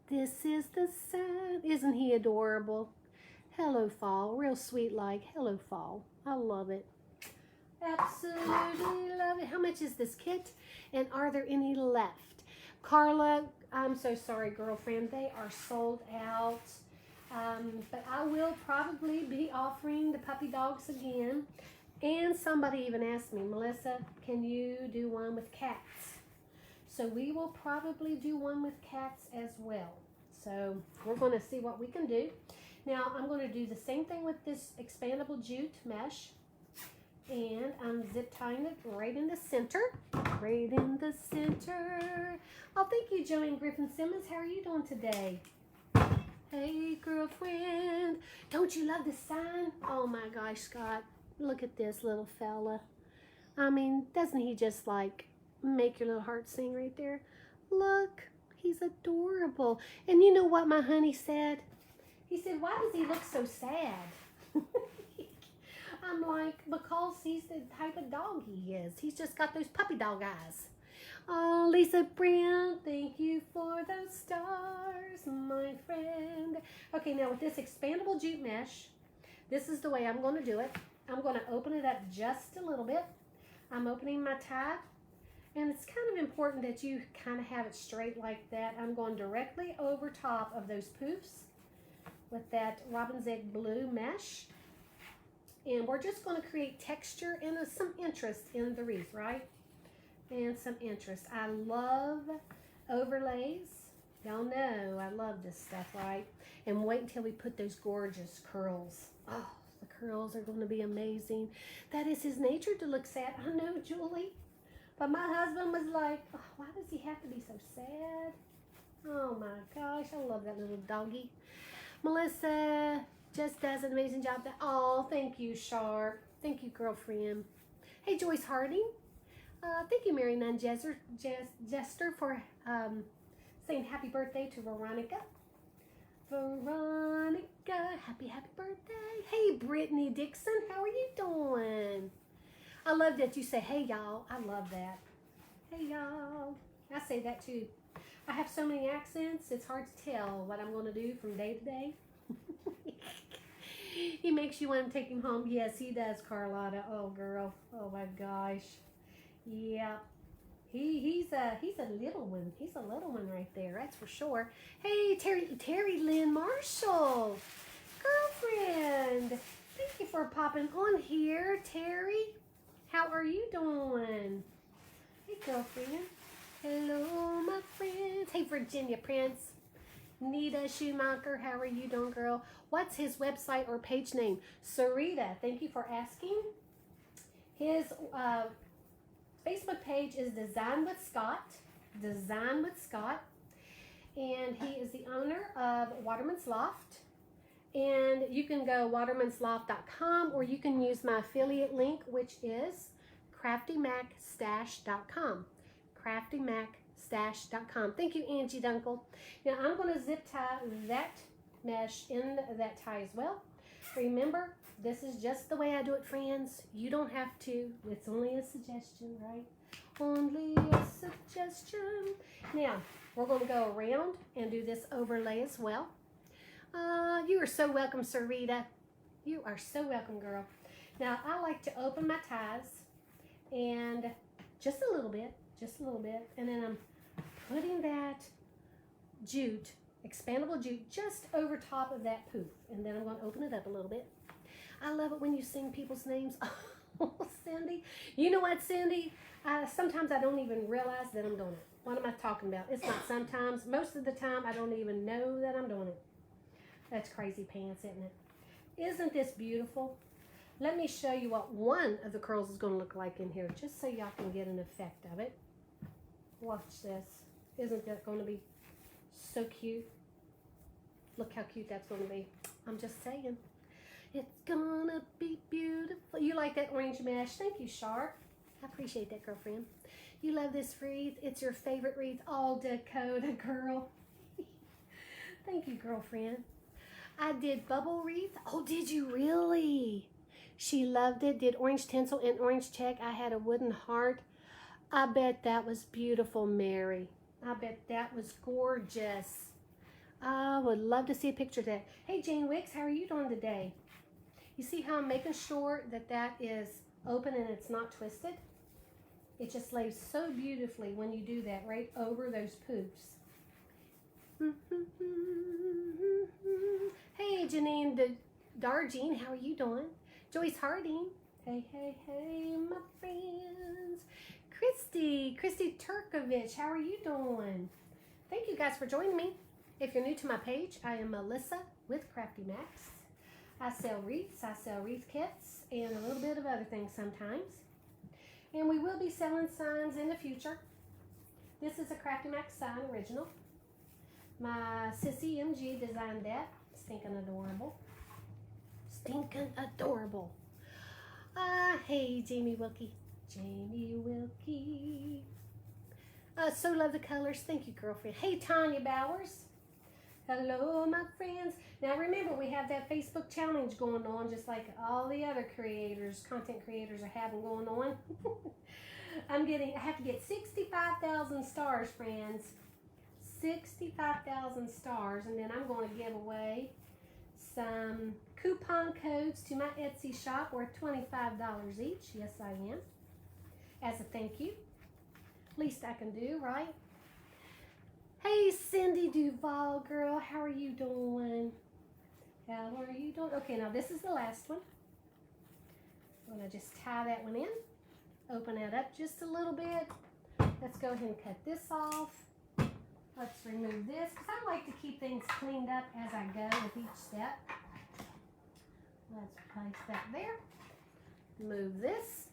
This is the sign. Isn't he adorable? Hello, Fall. Real sweet like. Hello, Fall. I love it. Absolutely love it. How much is this kit? And are there any left? Carla, I'm so sorry, girlfriend. They are sold out. But I will probably be offering the puppy dogs again. And somebody even asked me, Melissa, can you do one with cats? So we will probably do one with cats as well. So we're going to see what we can do. Now I'm going to do the same thing with this expandable jute mesh. And I'm zip tying it right in the center. Right in the center. Oh, thank you, Joanne Griffin Simmons. How are you doing today? Hey, girlfriend. Don't you love the sign? Oh my gosh, Scott. Look at this little fella. I mean, doesn't he just like make your little heart sing right there? Look, he's adorable. And you know what my honey said? He said, why does he look so sad? I'm like, because he's the type of dog he is. He's just got those puppy dog eyes. Oh, Lisa Brown, thank you for those stars, my friend. Okay, now with this expandable jute mesh, this is the way I'm going to do it. I'm going to open it up just a little bit. I'm opening my tie, and it's kind of important that you kind of have it straight like that. I'm going directly over top of those poofs with that robin's egg blue mesh. And we're just going to create texture and some interest in the wreath, right? And some interest. I love overlays. Y'all know I love this stuff, right? And wait until we put those gorgeous curls. Oh, the curls are going to be amazing. That is his nature to look sad. I know, Julie. But my husband was like, oh, why does he have to be so sad? Oh my gosh, I love that little doggy. Melissa just does an amazing job. Oh, thank you, Sharp. Thank you, girlfriend. Hey, Joyce Harding. Thank you, Mary Nunn Jester, for saying happy birthday to Veronica. Veronica, happy birthday. Hey, Brittany Dixon, how are you doing? I love that you say, hey, y'all. I love that. Hey, y'all. I say that, too. I have so many accents, it's hard to tell what I'm going to do from day to day. He makes you want to take him home. Yes, he does, Carlotta. Oh, girl. Oh, my gosh. Yeah. He's a little one. He's a little one right there. That's for sure. Hey, Terry Lynn Marshall. Girlfriend. Thank you for popping on here, Terry. How are you doing? Hey, girlfriend. Hello, my friends. Hey, Virginia Prince. Nita Schumacher, how are you doing, girl? What's his website or page name? Sarita, thank you for asking. His Facebook page is Design with Scott. Design with Scott. And he is the owner of Waterman's Loft. And you can go watermansloft.com, or you can use my affiliate link, which is craftymacsstash.com. craftymacsstash.com. Thank you, Angie Dunkel. Now I'm going to zip tie that mesh in that tie as well. Remember, this is just the way I do it, friends. You don't have to. It's only a suggestion, right? Only a suggestion. Now, we're going to go around and do this overlay as well. You are so welcome, Sarita. You are so welcome, girl. Now, I like to open my ties and just a little bit, and then I'm putting that jute, expandable jute, just over top of that poof, and then I'm going to open it up a little bit. I love it when you sing people's names. Oh, Cindy. You know what, Cindy? Sometimes I don't even realize that I'm doing it. What am I talking about? It's not sometimes. Most of the time, I don't even know that I'm doing it. That's crazy pants, isn't it? Isn't this beautiful? Let me show you what one of the curls is going to look like in here, just so y'all can get an effect of it. Watch this. Isn't that going to be so cute? Look how cute that's going to be. I'm just saying. It's going to be beautiful. You like that orange mesh? Thank you, Sharp. I appreciate that, girlfriend. You love this wreath. It's your favorite wreath. All Dakota, girl. Thank you, girlfriend. I did bubble wreath. Oh, did you really? She loved it. Did orange tinsel and orange check. I had a wooden heart. I bet that was beautiful, Mary. I bet that was gorgeous. I would love to see a picture of that. Hey, Jane Wicks, how are you doing today? You see how I'm making sure that that is open and it's not twisted? It just lays so beautifully when you do that right over those poofs. Hey, Janine Darjean, how are you doing? Joyce Harding, Hey, hey, hey, my friends. Christy Turkovich, how are you doing? Thank you guys for joining me. If you're new to my page, I am Melissa with Craftymacs. I sell wreaths, I sell wreath kits, and a little bit of other things sometimes. And we will be selling signs in the future. This is a Craftymacs sign original. My sissy MG designed that. Stinking adorable. Stinking adorable. Hey, Jamie Wilkie. Jamie Wilkie. So love the colors. Thank you, girlfriend. Hey, Tanya Bowers. Hello, my friends. Now remember, we have that Facebook challenge going on, just like all the other content creators are having going on. I have to get 65,000 stars, friends. 65,000 stars, and then I'm going to give away some coupon codes to my Etsy shop worth $25 each. Yes, I am. As a thank you. Least I can do, right? Hey, Cindy Duval, girl. How are you doing? How are you doing? Okay, now this is the last one. I'm going to just tie that one in. Open that up just a little bit. Let's go ahead and cut this off. Let's remove this, because I like to keep things cleaned up as I go with each step. Let's place that there. Move this.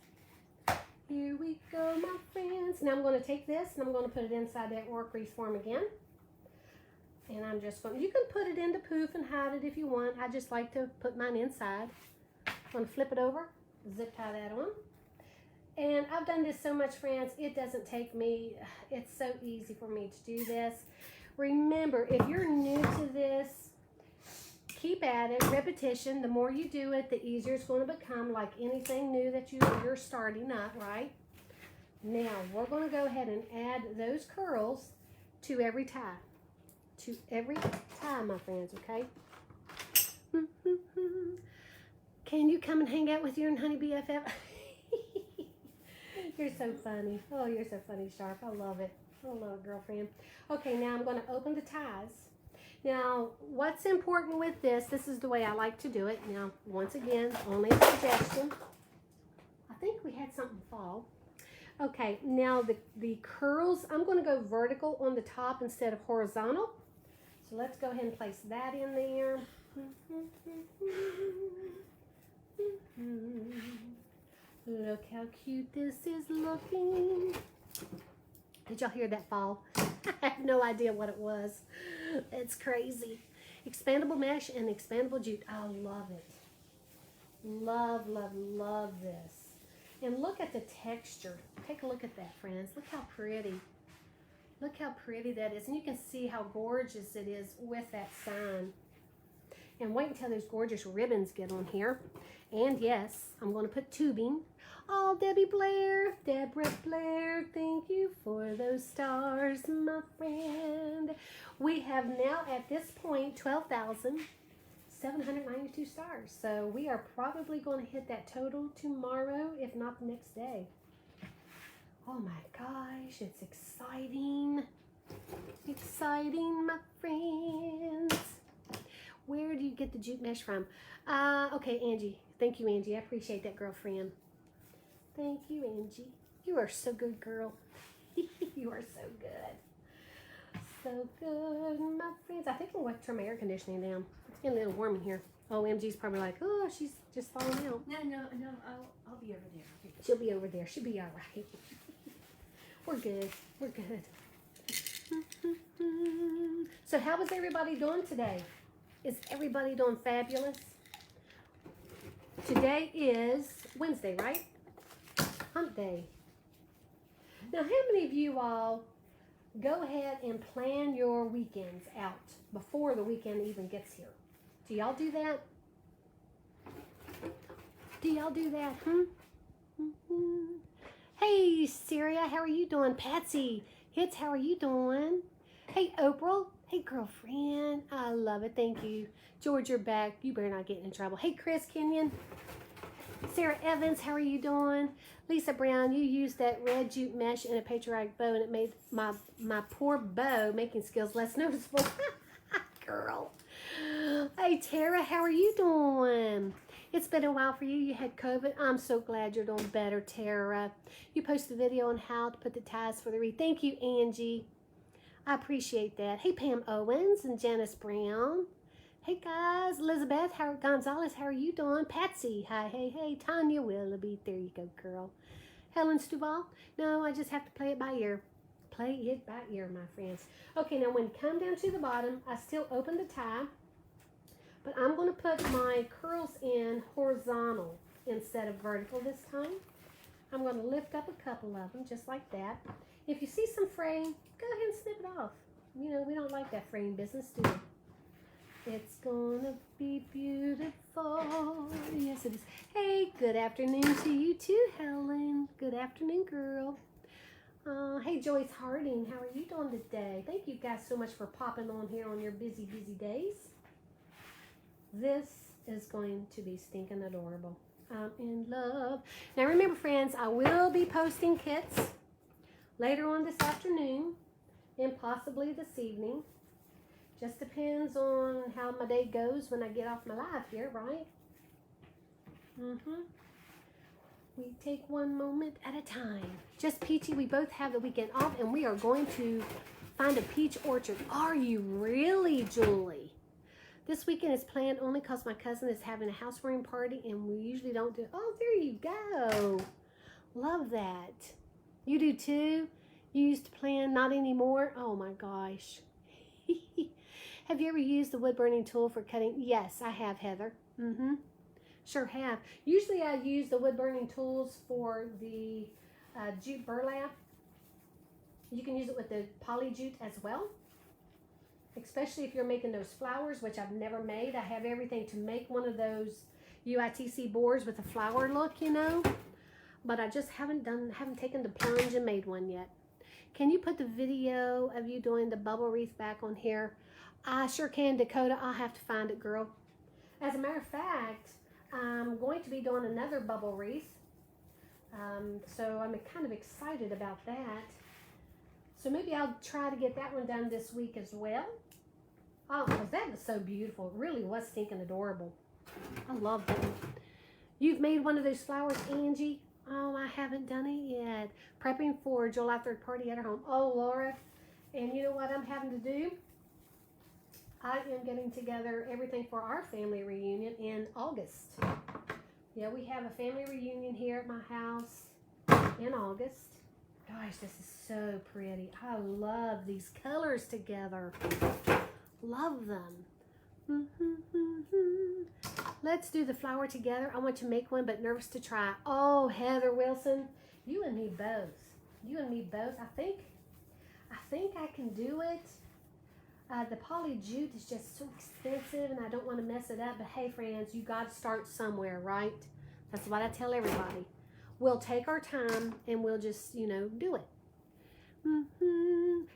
Here we go, my friends. Now I'm going to take this and I'm going to put it inside that work wreath form again. And I'm just going to, you can put it into poof and hide it if you want. I just like to put mine inside. I'm going to flip it over, zip tie that on. And I've done this so much, friends, it doesn't take me, it's so easy for me to do this. Remember, if you're new to this, keep at it. Repetition, the more you do it, the easier it's going to become, like anything new that you're starting up, right? Now, we're going to go ahead and add those curls to every tie. To every tie, my friends, okay? Can you come and hang out with your honey BFF? You're so funny. Oh, you're so funny, Sharp. I love it. I love it, girlfriend. Okay, now I'm going to open the ties. Now, what's important with this is the way I like to do it. Now, once again, only a suggestion. I think we had something fall. Okay, now the curls, I'm going to go vertical on the top instead of horizontal. So let's go ahead and place that in there. Look how cute this is looking. Did y'all hear that fall? I have no idea what it was. It's crazy. Expandable mesh and expandable jute. I love it. Love, love, love this. And look at the texture. Take a look at that, friends. Look how pretty. Look how pretty that is. And you can see how gorgeous it is with that sign. And wait until those gorgeous ribbons get on here. And yes, I'm going to put tubing. Oh, Deborah Blair, thank you for those stars, my friend. We have now, at this point, 12,792 stars. So we are probably going to hit that total tomorrow, if not the next day. Oh my gosh, it's exciting. Exciting, my friends. Where do you get the jute mesh from? Okay, Angie. Thank you, Angie. I appreciate that, girlfriend. Thank you, Angie. You are so good, girl. You are so good. So good, my friends. I think I'm going to turn my air conditioning down. It's getting a little warm in here. Oh, MG's probably like, oh, she's just falling out. No, I'll be over there. She'll be over there. She'll be all right. We're good. We're good. So how was everybody doing today? Is everybody doing fabulous? Today is Wednesday, right? Hump day. Now, how many of you all go ahead and plan your weekends out before the weekend even gets here? Do y'all do that? Do y'all do that? Hey, Syria, how are you doing? Patsy Hits, how are you doing? Hey, Oprah. Hey, girlfriend. I love it. Thank you. George, you're back. You better not get in trouble. Hey, Chris Kenyon. Sarah Evans, how are you doing? Lisa Brown, you used that red jute mesh in a patriotic bow, and it made my poor bow making skills less noticeable. Girl. Hey, Tara, how are you doing? It's been a while for you. You had COVID. I'm so glad you're doing better, Tara. You posted a video on how to put the ties for the wreath. Thank you, Angie. I appreciate that. Hey, Pam Owens and Janice Brown. Hey, guys. Elizabeth Gonzalez, how are you doing? Patsy, hi, hey, hey. Tanya Willoughby, there you go, girl. Helen Stuval, no, I just have to play it by ear. Play it by ear, my friends. Okay, now when you come down to the bottom, I still open the tie, but I'm going to put my curls in horizontal instead of vertical this time. I'm going to lift up a couple of them, just like that. If you see some fraying, go ahead and snip it off. You know, we don't like that fraying business, do we? It's gonna be beautiful. Yes, it is. Hey, good afternoon to you too, Helen. Good afternoon, girl. Hey, Joyce Harding, how are you doing today? Thank you guys so much for popping on here on your busy, busy days. This is going to be stinking adorable. I'm in love. Now remember, friends, I will be posting kits later on this afternoon and possibly this evening. Just depends on how my day goes when I get off my live here, right? We take one moment at a time. Just peachy, we both have the weekend off and we are going to find a peach orchard. Are you really, Julie? This weekend is planned only because my cousin is having a housewarming party and we usually don't do. Oh, there you go. Love that. You do too? You used to plan, not anymore? Oh my gosh. Have you ever used the wood burning tool for cutting? Yes, I have, Heather. Sure have. Usually I use the wood burning tools for the jute burlap. You can use it with the poly jute as well. Especially if you're making those flowers, which I've never made. I have everything to make one of those UITC boards with a flower look, you know. But I just haven't taken the plunge and made one yet. Can you put the video of you doing the bubble wreath back on here? I sure can, Dakota. I'll have to find it, girl. As a matter of fact, I'm going to be doing another bubble wreath. So I'm kind of excited about that. So maybe I'll try to get that one done this week as well. Oh, that was so beautiful. It really was stinking adorable. I love that. You've made one of those flowers, Angie? Oh, I haven't done it yet. Prepping for July 3rd party at her home. Oh, Laura. And you know what I'm having to do? I am getting together everything for our family reunion in August. Yeah, we have a family reunion here at my house in August. Gosh, this is so pretty. I love these colors together. Love them. Let's do the flower together. I want to make one, but nervous to try. Oh, Heather Wilson, you and me both. You and me both. I think I can do it. The poly jute is just so expensive and I don't want to mess it up. But hey, friends, you got to start somewhere, right? That's what I tell everybody. We'll take our time and we'll just, you know, do it.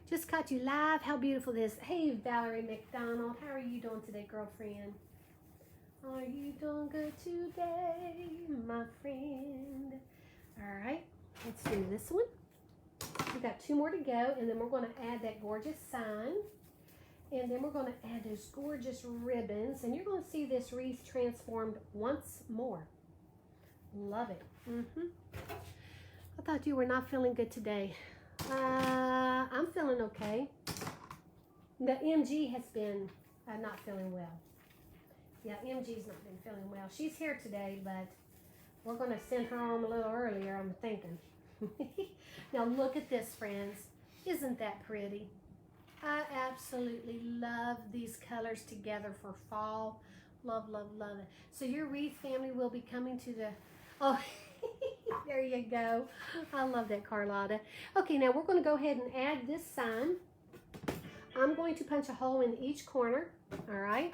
Just caught you live. How beautiful this. Hey, Valerie McDonald. How are you doing today, girlfriend? Are you doing good today, my friend? All right, let's do this one. We got two more to go, and then we're going to add that gorgeous sign. And then we're going to add those gorgeous ribbons. And you're going to see this wreath transformed once more. Love it. I thought you were not feeling good today. I'm feeling okay. The MG has been not feeling well. Yeah, MG's not been feeling well. She's here today, but we're going to send her home a little earlier, I'm thinking. Now look at this, friends. Isn't that pretty? I absolutely love these colors together for fall. Love, love, love it. So your wreath family will be coming to the... Oh, there you go. I love that, Carlotta. Okay, now we're going to go ahead and add this sign. I'm going to punch a hole in each corner, all right?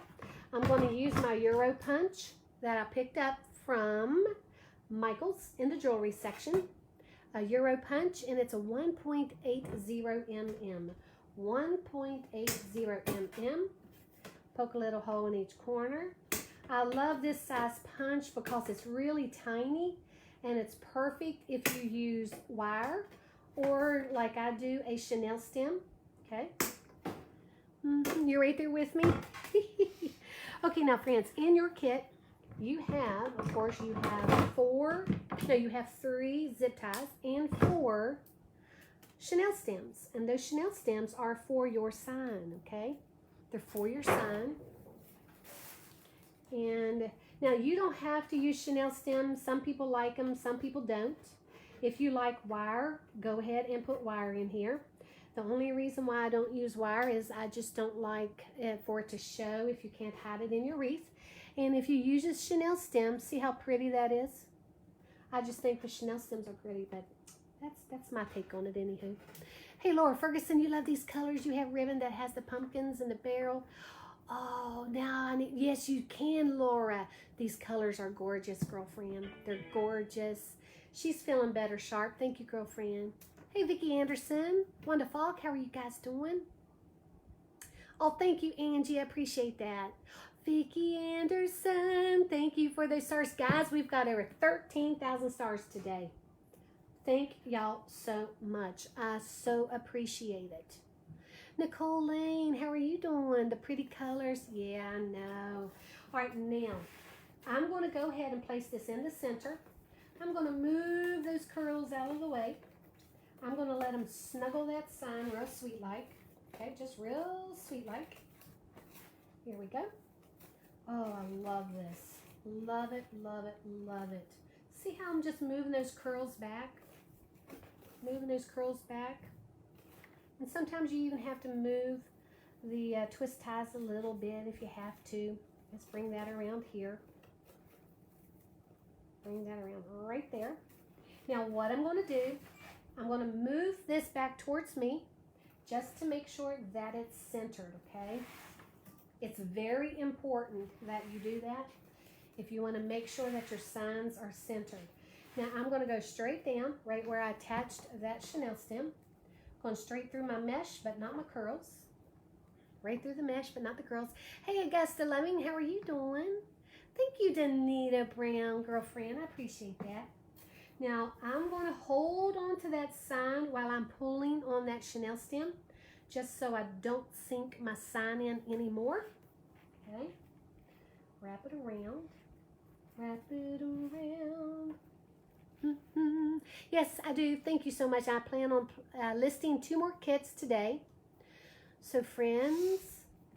I'm going to use my Euro punch that I picked up from Michael's in the jewelry section. A Euro punch, and it's a 1.80 mm. 1.80 mm. Poke a little hole in each corner. I love this size punch because it's really tiny and it's perfect if you use wire or, like I do, a Chanel stem. Okay. You're right there with me. Okay, now friends, in your kit, you have, of course, you have you have 3 zip ties and 4 chenille stems. And those chenille stems are for your sign, okay? They're for your sign. And now you don't have to use chenille stems. Some people like them, some people don't. If you like wire, go ahead and put wire in here. The only reason why I don't use wire is I just don't like it for it to show if you can't hide it in your wreath. And if you use a chenille stem, see how pretty that is? I just think the chenille stems are pretty, but that's my take on it anywho. Hey, Laura Ferguson, you love these colors. You have ribbon that has the pumpkins and the barrel. Oh, now yes, you can, Laura. These colors are gorgeous, girlfriend. They're gorgeous. She's feeling better, Sharp. Thank you, girlfriend. Hey, Vicki Anderson, Wanda Falk, how are you guys doing? Oh, thank you, Angie. I appreciate that. Vicki Anderson, thank you for those stars. Guys, we've got over 13,000 stars today. Thank y'all so much. I so appreciate it. Nicole Lane, how are you doing? The pretty colors. Yeah, I know. All right, now, I'm going to go ahead and place this in the center. I'm going to move those curls out of the way. I'm going to let them snuggle that sign real sweet like. Okay, just real sweet like. Here we go. Oh, I love this. Love it, love it, love it. See how I'm just moving those curls back? Moving those curls back. And sometimes you even have to move the twist ties a little bit if you have to. Let's bring that around here. Bring that around right there. Now what I'm going to do, I'm going to move this back towards me just to make sure that it's centered, okay? It's very important that you do that if you want to make sure that your signs are centered. Now I'm going to go straight down right where I attached that chenille stem. Going straight through my mesh, but not my curls. Right through the mesh, but not the curls. Hey, Augusta Lemming, how are you doing? Thank you, Danita Brown, girlfriend. I appreciate that. Now, I'm going to hold on to that sign while I'm pulling on that chenille stem, just so I don't sink my sign in anymore. Okay. Wrap it around. Wrap it around. Yes, I do. Thank you so much. I plan on listing 2 more kits today. So friends,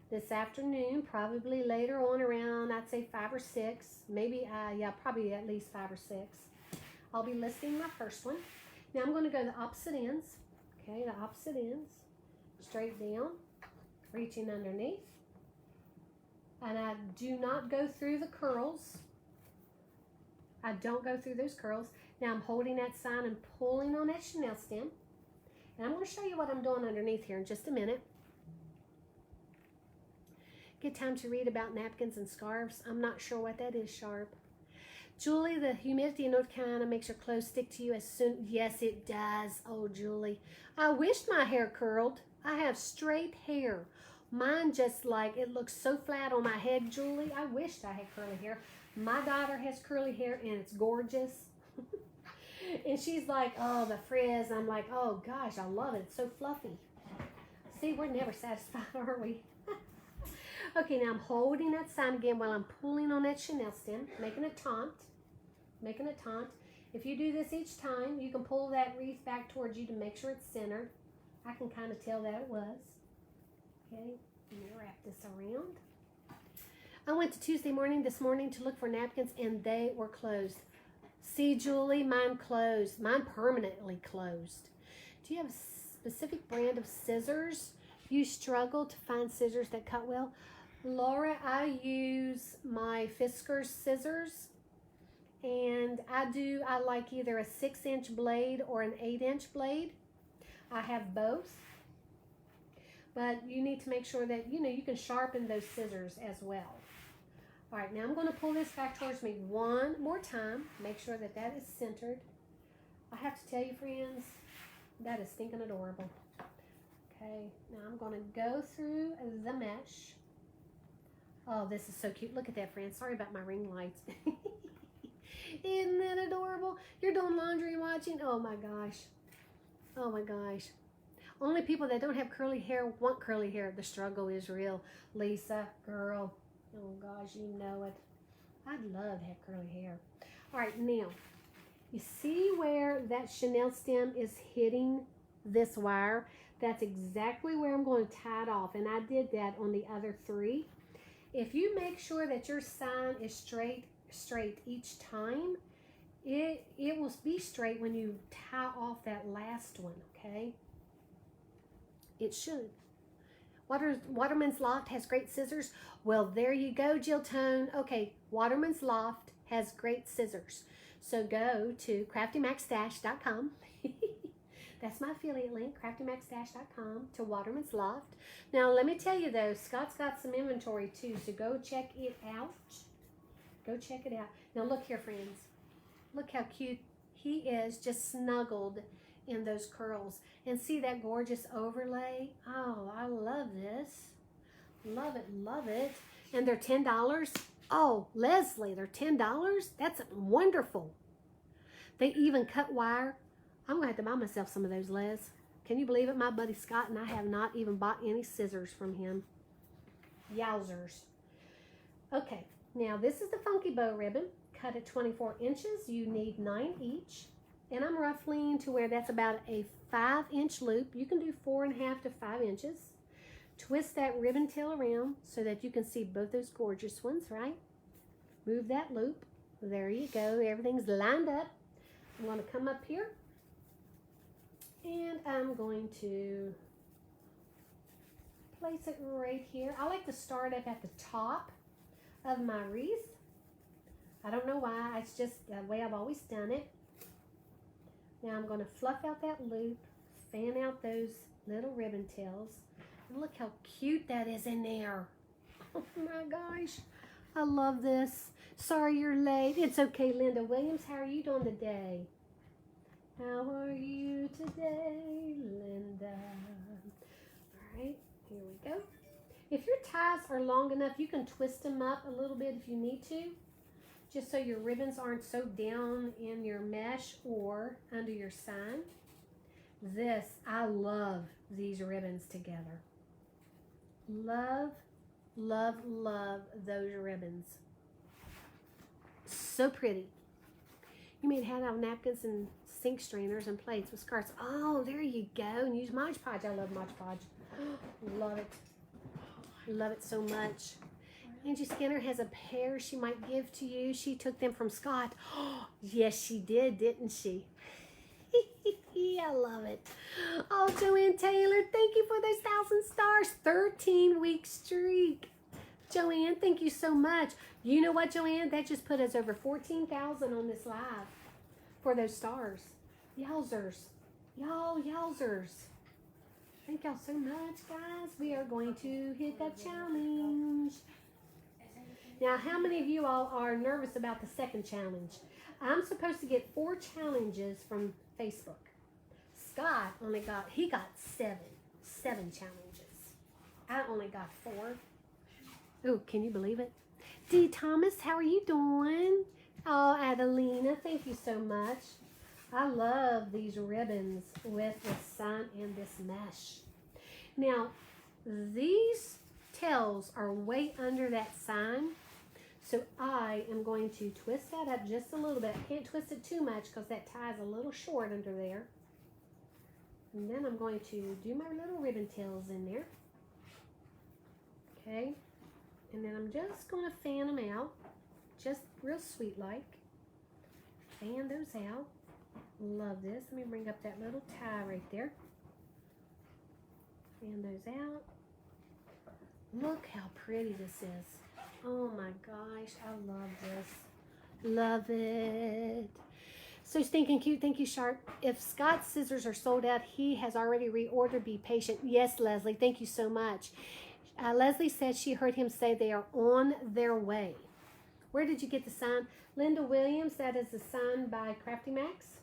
this afternoon, probably later on around, I'd say 5 or 6, maybe, yeah, probably at least 5 or 6. I'll be listing my first one. Now I'm going to go the opposite ends. Okay, the opposite ends. Straight down, reaching underneath. And I do not go through the curls. I don't go through those curls. Now I'm holding that sign and pulling on that chenille stem. And I'm going to show you what I'm doing underneath here in just a minute. Good time to read about napkins and scarves. I'm not sure what that is, Sharp. Julie, the humidity in North Carolina makes your clothes stick to you as soon. Yes, it does. Oh, Julie. I wish my hair curled. I have straight hair. Mine just like, it looks so flat on my head, Julie. I wished I had curly hair. My daughter has curly hair and it's gorgeous. And she's like, oh, the frizz. I'm like, oh gosh, I love it. It's so fluffy. See, we're never satisfied, are we? Okay, now I'm holding that sign again while I'm pulling on that chenille stem, making a taunt. Making a taunt. If you do this each time, you can pull that wreath back towards you to make sure it's centered. I can kind of tell that it was. Okay, let me wrap this around. I went to Tuesday morning this morning to look for napkins and they were closed. See, Julie, mine closed. Mine permanently closed. Do you have a specific brand of scissors? You struggle to find scissors that cut well? Laura, I use my Fiskars scissors. And I like either a 6-inch blade or an 8-inch blade. I have both. But you need to make sure that, you can sharpen those scissors as well. All right, now I'm going to pull this back towards me one more time. Make sure that that is centered. I have to tell you, friends, that is stinking adorable. Okay, now I'm going to go through the mesh. Oh, this is so cute. Look at that, friends. Sorry about my ring lights. Isn't that adorable? You're doing laundry and watching? Oh, my gosh. Oh, my gosh. Only people that don't have curly hair want curly hair. The struggle is real. Lisa, girl. Oh, gosh, you know it. I'd love to have curly hair. All right, now, you see where that chenille stem is hitting this wire? That's exactly where I'm going to tie it off, and I did that on the other 3. If you make sure that your sign is straight each time, it will be straight when you tie off that last one, okay? It should. Waterman's Loft has great scissors. Well, there you go, Jill Tone. Okay, Waterman's Loft has great scissors. So go to craftymacsstash.com. That's my affiliate link, craftymacsstash.com, to Waterman's Loft. Now, let me tell you though, Scott's got some inventory too, so go check it out. Go check it out. Now look here, friends. Look how cute he is, just snuggled in those curls. And see that gorgeous overlay? Oh, I love this. Love it, love it. And they're $10. Oh, Leslie, they're $10? That's wonderful. They even cut wire. I'm going to have to buy myself some of those, Les. Can you believe it? My buddy Scott and I have not even bought any scissors from him. Yowzers. Okay, now this is the Funky Bow ribbon. Cut at 24 inches. You need 9 each. And I'm ruffling to where that's about a 5-inch loop. You can do 4.5 to 5 inches. Twist that ribbon tail around so that you can see both those gorgeous ones, right? Move that loop. There you go. Everything's lined up. I'm going to come up here and I'm going to place it right here. I like to start up at the top of my wreath. I don't know why. It's just the way I've always done it. Now I'm going to fluff out that loop, fan out those little ribbon tails, and look how cute that is in there. Oh my gosh, I love this. Sorry you're late. It's okay, Linda Williams. How are you doing today? How are you today, Linda? All right, here we go. If your ties are long enough, you can twist them up a little bit if you need to, just so your ribbons aren't so down in your mesh or under your sign. I love these ribbons together. Love, love, love those ribbons. So pretty. You may have had napkins and sink strainers and plates with scarves. Oh, there you go. And use Mod Podge. I love Mod Podge. Love it. Love it so much. Angie Skinner has a pair she might give to you. She took them from Scott. Oh, yes, she did, didn't she? I love it. Oh, Joanne Taylor, thank you for those 1,000 stars. 13-week streak. Joanne, thank you so much. You know what, Joanne? That just put us over 14,000 on this live for those stars. Yowzers. Y'all, yowzers. Thank y'all so much, guys. We are going to hit that challenge. Now, how many of you all are nervous about the second challenge? I'm supposed to get 4 challenges from Facebook. Scott got 7 challenges. I only got 4. Oh, can you believe it? Dee Thomas, how are you doing? Oh, Adelina, thank you so much. I love these ribbons with this sign and this mesh. Now, these tails are way under that sign. So I am going to twist that up just a little bit. I can't twist it too much because that tie is a little short under there. And then I'm going to do my little ribbon tails in there. Okay. And then I'm just going to fan them out. Just real sweet like. Fan those out. Love this. Let me bring up that little tie right there. Fan those out. Look how pretty this is. Oh my gosh, I love this. Love it. So stinking cute. Thank you, Sharp. If Scott's scissors are sold out, he has already reordered. Be patient. Yes, Leslie. Thank you so much. Leslie said she heard him say they are on their way. Where did you get the sign? Linda Williams. That is the sign by Craftymacs.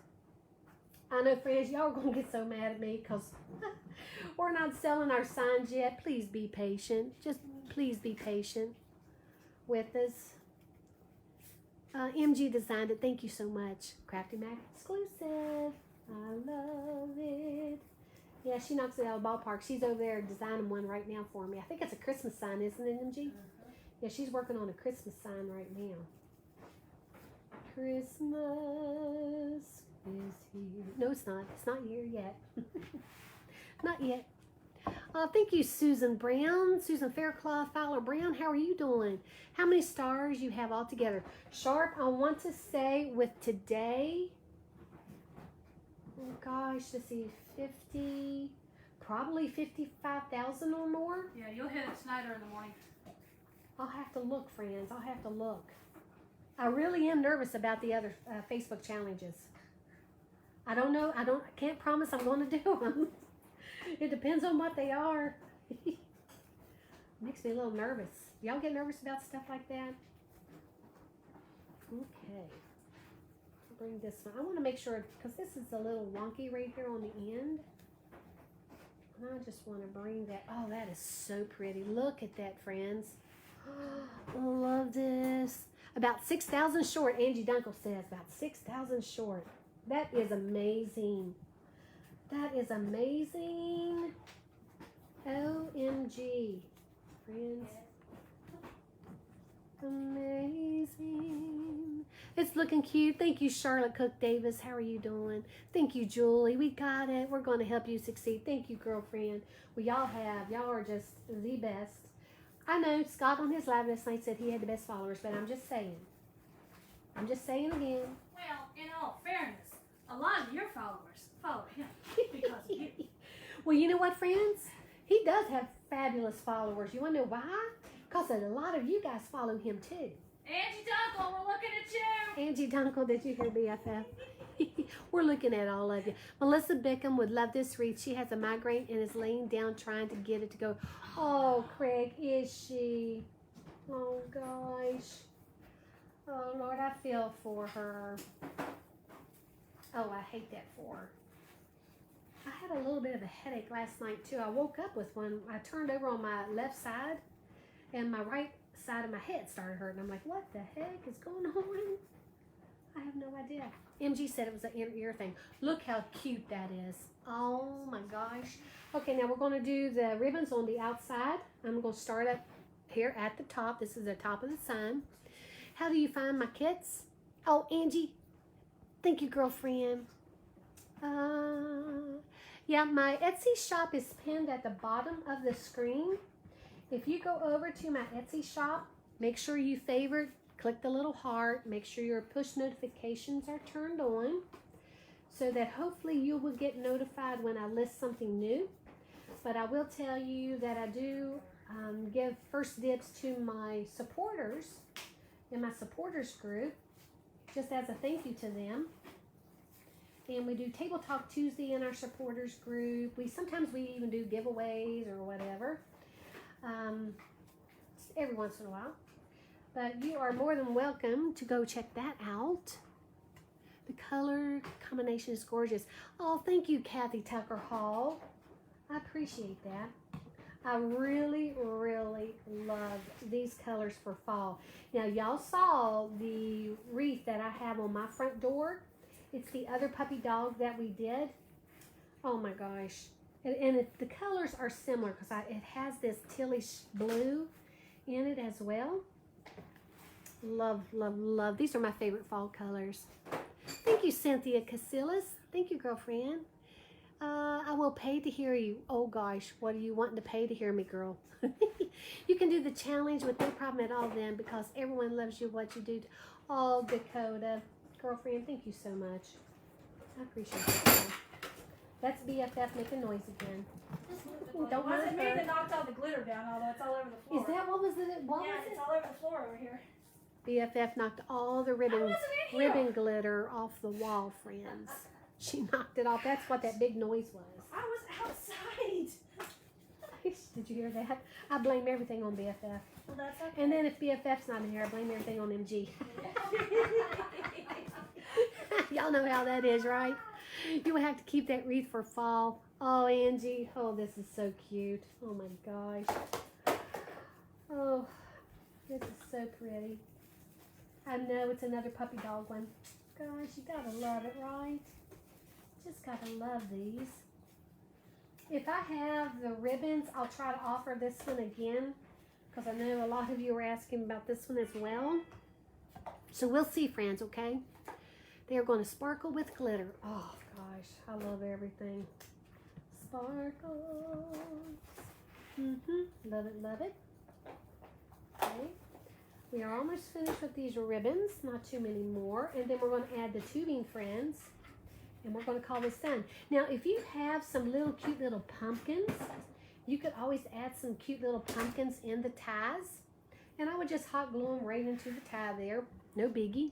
I know, friends, y'all are going to get so mad at me because we're not selling our signs yet. Please be patient. Just please be patient with us. MG designed it. Thank you so much. Craftymac exclusive. I love it. Yeah, she knocks it out of the ballpark. She's over there designing one right now for me. I think it's a Christmas sign, isn't it, MG? Yeah, she's working on a Christmas sign right now. Christmas is here. No, it's not. It's not here yet. Not yet. Thank you, Susan Brown. Susan Faircloth, Fowler Brown. How are you doing? How many stars you have altogether? Sharp, I want to say with today, oh gosh, let's see, 50, probably 55,000 or more. Yeah, you'll hit it tonight or in the morning. I'll have to look, friends. I'll have to look. I really am nervous about the other Facebook challenges. I don't know. I can't promise I'm going to do them. It depends on what they are. Makes me a little nervous. Y'all get nervous about stuff like that? Okay. I'll bring this one. I want to make sure, because this is a little wonky right here on the end. And I just want to bring that. Oh, that is so pretty. Look at that, friends. I love this. About 6,000 short, Angie Dunkel says. About 6,000 short. That is amazing. That is amazing. OMG. Friends. Amazing. It's looking cute. Thank you, Charlotte Cook Davis. How are you doing? Thank you, Julie. We got it. We're going to help you succeed. Thank you, girlfriend. Well, y'all have. Y'all are just the best. I know Scott on his live last night said he had the best followers, but I'm just saying. I'm just saying again. Well, in all fairness, a lot of your followers follow him because of you. Well, you know what, friends? He does have fabulous followers. You want to know why? Because a lot of you guys follow him too. Angie Dunkel, we're looking at you. Angie Dunkel, did you hear BFF? We're looking at all of you. Melissa Bickham would love this wreath. She has a migraine and is laying down trying to get it to go. Oh, Craig, is she? Oh, gosh. Oh, Lord, I feel for her. Oh, I hate that for her. I had a little bit of a headache last night, too. I woke up with one. I turned over on my left side, and my right side of my head started hurting. I'm like, what the heck is going on? I have no idea. MG said it was an ear thing. Look how cute that is. Oh, my gosh. Okay, now we're going to do the ribbons on the outside. I'm going to start up here at the top. This is the top of the sign. How do you find my kits? Oh, Angie. Thank you, girlfriend. Yeah, my Etsy shop is pinned at the bottom of the screen. If you go over to my Etsy shop, make sure you favorite, click the little heart, make sure your push notifications are turned on so that hopefully you will get notified when I list something new. But I will tell you that I do give first dibs to my supporters in my supporters group, just as a thank you to them. And we do Table Talk Tuesday in our supporters group. Sometimes we even do giveaways or whatever, every once in a while. But you are more than welcome to go check that out. The color combination is gorgeous. Oh, thank you, Kathy Tucker Hall. I appreciate that. I really, really love these colors for fall. Now, y'all saw the wreath that I have on my front door. It's the other puppy dog that we did. Oh my gosh. And the colors are similar because it has this tealish blue in it as well. Love, love, love. These are my favorite fall colors. Thank you, Cynthia Casillas. Thank you, girlfriend. I will pay to hear you. Oh gosh, what are you wanting to pay to hear me, girl? You can do the challenge with no problem at all then, because everyone loves you what you do. Oh, Dakota, girlfriend, thank you so much. I appreciate that. That's BFF making noise again. Don't mind it me that knocked all the glitter down, although it's all over the floor. Is that what was it? It's all over the floor over here. BFF knocked all the ribbon glitter off the wall, friends. She knocked it off. That's what that big noise was. I was outside. Did you hear that? I blame everything on BFF. Well, that's okay. And then if BFF's not in here, I blame everything on MG. Y'all know how that is, right? You would have to keep that wreath for fall. Oh, Angie. Oh, this is so cute. Oh, my gosh. Oh, this is so pretty. I know it's another puppy dog one. Gosh, you gotta love it, right? Just gotta love these. If I have the ribbons, I'll try to offer this one again, because I know a lot of you are asking about this one as well. So we'll see, friends, okay? They are going to sparkle with glitter. Oh, gosh, I love everything. Sparkles. Love it, love it. Okay. We are almost finished with these ribbons. Not too many more. And then we're going to add the tubing, friends. And we're going to call this done. Now, if you have some little cute little pumpkins, you could always add some cute little pumpkins in the ties. And I would just hot glue them right into the tie there. No biggie.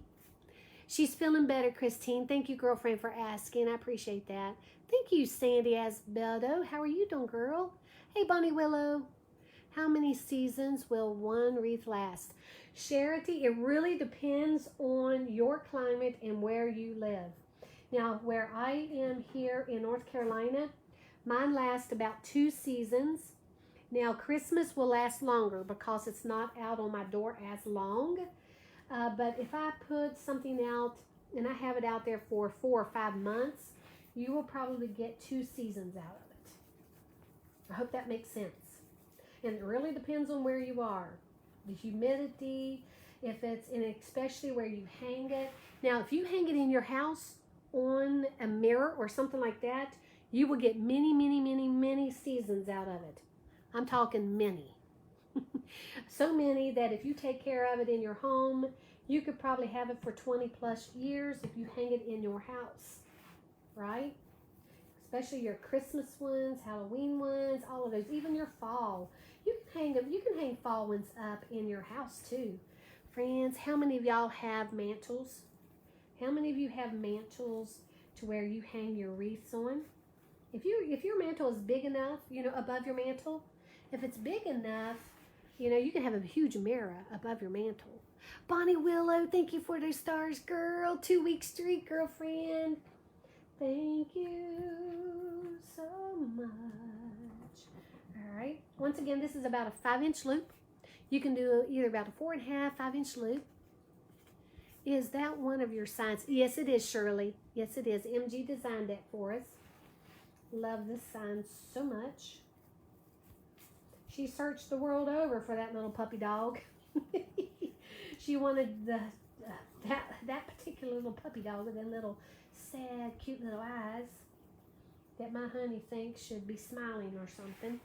She's feeling better, Christine. Thank you, girlfriend, for asking. I appreciate that. Thank you, Sandy Asbeldo. How are you doing, girl? Hey, Bonnie Willow. How many seasons will one wreath last? Charity, it really depends on your climate and where you live. Now, where I am here in North Carolina, mine lasts about 2 seasons. Now, Christmas will last longer because it's not out on my door as long. But if I put something out and I have it out there for 4 or 5 months, you will probably get 2 seasons out of it. I hope that makes sense. And it really depends on where you are. The humidity, if it's in, especially where you hang it. Now, if you hang it in your house on a mirror or something like that, you will get many, many, many, many seasons out of it. I'm talking many. So many that if you take care of it in your home, you could probably have it for 20 plus years if you hang it in your house, right? Especially your Christmas ones, Halloween ones, all of those, even your fall. You can hang fall ones up in your house too. Friends, how many of y'all have mantles? How many of you have mantles to where you hang your wreaths on? If your mantle is big enough, above your mantle, if it's big enough, you can have a huge mirror above your mantle. Bonnie Willow, thank you for those stars, girl. 2-week streak, girlfriend. Thank you so much. All right. Once again, this is about a 5-inch loop. You can do either about a 4.5, 5-inch loop. Is that one of your signs? Yes, it is, Shirley. Yes, it is. MG designed that for us. Love this sign so much. She searched the world over for that little puppy dog. She wanted that particular little puppy dog with them little sad, cute little eyes that my honey thinks should be smiling or something.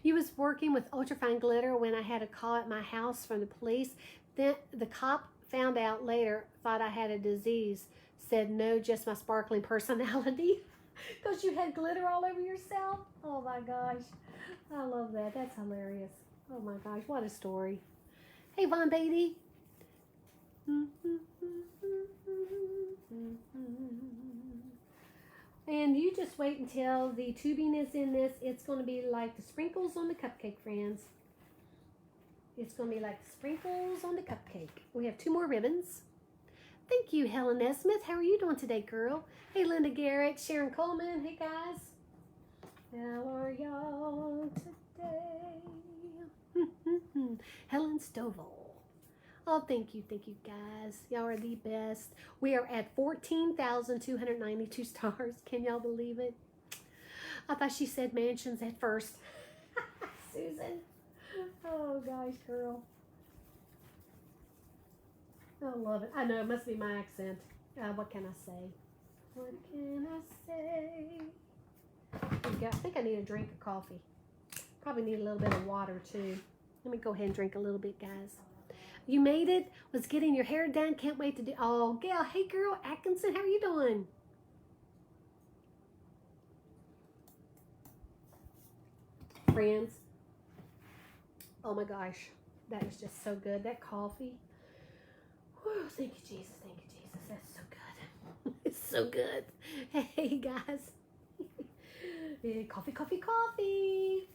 You was working with ultrafine glitter when I had a call at my house from the police. Then the cop found out later, thought I had a disease. Said no, just my sparkling personality. Because you had glitter all over yourself? Oh my gosh. I love that. That's hilarious. Oh my gosh, what a story. Hey, Von Beatty. And you just wait until the tubing is in this. It's going to be like the sprinkles on the cupcake, friends. It's going to be like the sprinkles on the cupcake. We have 2 more ribbons. Thank you, Helen Nesmith. How are you doing today, girl? Hey, Linda Garrett, Sharon Coleman. Hey, guys. How are y'all today? Helen Stovall. Oh, thank you, guys. Y'all are the best. We are at 14,292 stars. Can y'all believe it? I thought she said mansions at first. Susan. Oh, gosh, girl. I love it. I know, it must be my accent. What can I say? What can I say? There you go. I think I need a drink of coffee. Probably need a little bit of water, too. Let me go ahead and drink a little bit, guys. You made it. Was getting your hair done. Can't wait to do... Oh, Gail. Hey, girl. Atkinson, how are you doing? Friends. Oh, my gosh. That is just so good. That coffee... Whew, thank you, Jesus. Thank you, Jesus. That's so good. It's so good. Hey, guys. Coffee, coffee, coffee.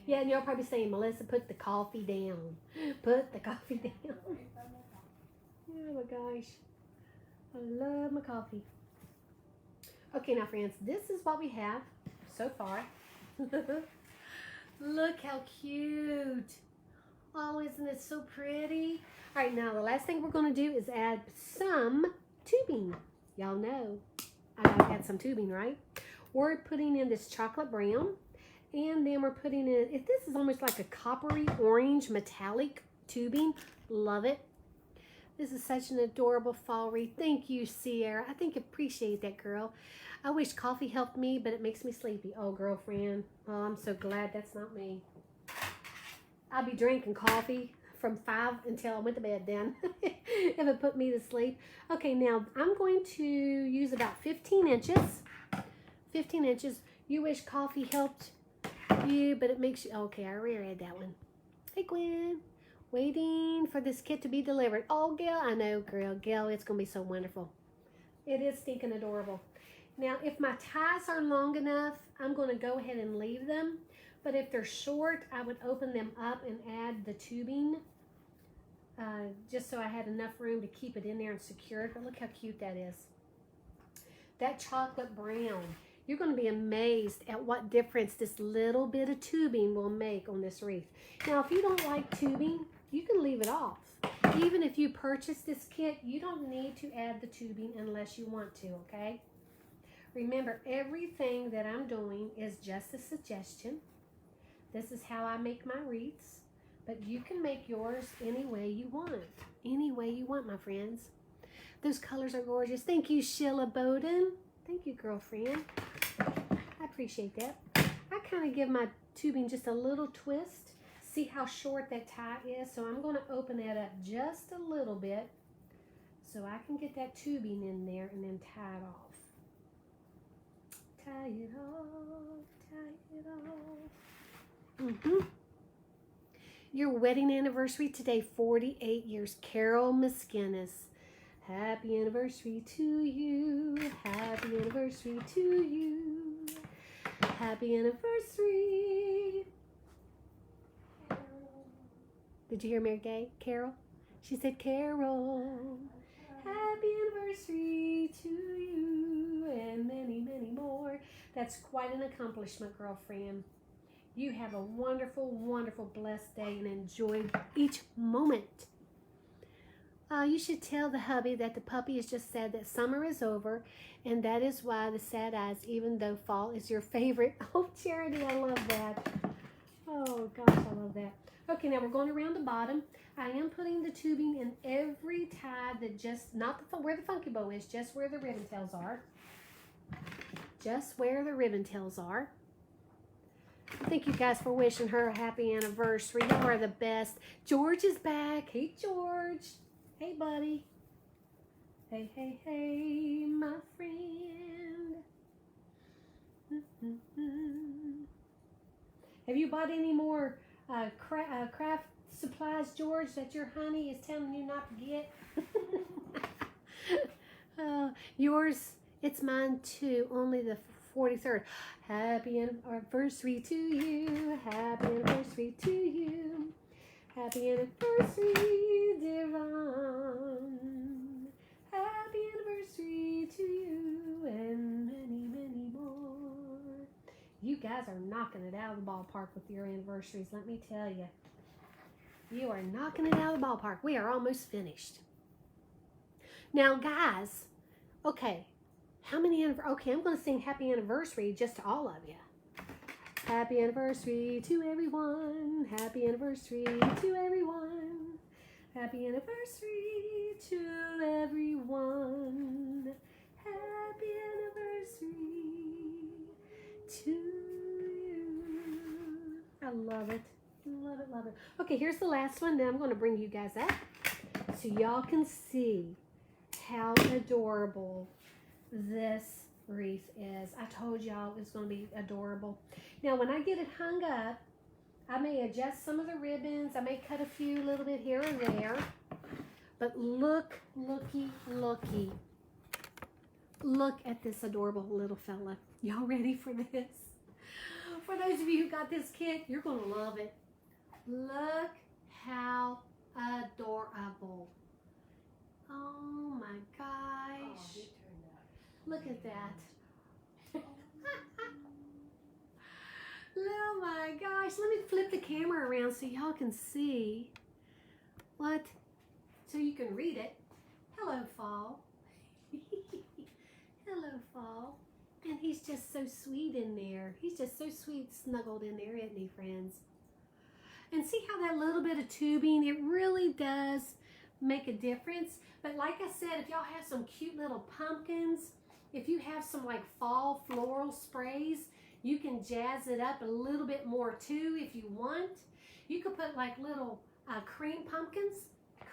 Yeah, and y'all probably saying, Melissa, put the coffee down. Put the coffee down. Oh, my gosh. I love my coffee. Okay, now, friends, this is what we have so far. Look how cute. Oh, isn't it so pretty? All right, now the last thing we're going to do is add some tubing. Y'all know I gotta add some tubing, right? We're putting in this chocolate brown. And then we're putting in, if this is almost like a coppery orange metallic tubing. Love it. This is such an adorable fall wreath. Thank you, Sierra. I think appreciate that, girl. I wish coffee helped me, but it makes me sleepy. Oh, girlfriend. Oh, I'm so glad that's not me. I'll be drinking coffee from 5 until I went to bed then. If it put me to sleep. Okay, now I'm going to use about 15 inches. 15 inches. You wish coffee helped you, but it makes you... Okay, I already read that one. Hey, Gwen. Waiting for this kit to be delivered. Oh, Gail, I know, girl. Gail, it's going to be so wonderful. It is stinking adorable. Now, if my ties are long enough, I'm going to go ahead and leave them. But if they're short, I would open them up and add the tubing. Just so I had enough room to keep it in there and secure it. But look how cute that is. That chocolate brown. You're going to be amazed at what difference this little bit of tubing will make on this wreath. Now, if you don't like tubing, you can leave it off. Even if you purchase this kit, you don't need to add the tubing unless you want to, okay? Remember, everything that I'm doing is just a suggestion. This is how I make my wreaths, but you can make yours any way you want. Any way you want, my friends. Those colors are gorgeous. Thank you, Sheila Bowden. Thank you, girlfriend. I appreciate that. I kind of give my tubing just a little twist. See how short that tie is? So I'm going to open that up just a little bit so I can get that tubing in there and then tie it off. Tie it off, tie it off. Your wedding anniversary today, 48 years. Carol Miskinnis. Happy anniversary to you. Happy anniversary to you. Happy anniversary. Did you hear Mary Gay? Carol? She said, Carol. Happy anniversary to you and many, many more. That's quite an accomplishment, girlfriend. You have a wonderful, wonderful, blessed day and enjoy each moment. You should tell the hubby that the puppy has just said that summer is over, and that is why the sad eyes, even though fall is your favorite. Oh, Charity, I love that. Oh, gosh, I love that. Okay, now we're going around the bottom. I am putting the tubing in every tie that just, not the, where the funky bow is, just where the ribbon tails are. Just where the ribbon tails are. Thank you guys for wishing her a happy anniversary. You are the best. George is back. Hey, George. Hey, buddy. Hey, hey, hey, my friend. Have you bought any more craft supplies, George, that your honey is telling you not to get? Yours, it's mine too, only the 43rd. Happy anniversary to you. Happy anniversary to you. Happy anniversary, dear Ron. Happy anniversary to you and many, many more. You guys are knocking it out of the ballpark with your anniversaries, let me tell you. You are knocking it out of the ballpark. We are almost finished. Now, guys, okay, how many, okay, I'm going to sing happy anniversary just to all of you. Happy anniversary to everyone. Happy anniversary to everyone. Happy anniversary to everyone. Happy anniversary to you. I love it. Love it, love it. Okay, here's the last one. Then I'm going to bring you guys up so y'all can see how adorable this wreath is. I told y'all it was going to be adorable. Now, when I get it hung up, I may adjust some of the ribbons. I may cut a few a little bit here and there. But look, looky, looky. Look at this adorable little fella. Y'all ready for this? For those of you who got this kit, you're going to love it. Look how adorable. Oh my gosh. Look at that. Oh my gosh. Let me flip the camera around so y'all can see. What? So you can read it. Hello, fall. Hello, fall. And he's just so sweet in there. He's just so sweet snuggled in there, isn't he, friends? And see how that little bit of tubing, it really does make a difference. But like I said, if y'all have some cute little pumpkins, if you have some like fall floral sprays, you can jazz it up a little bit more too if you want. You could put like little cream pumpkins,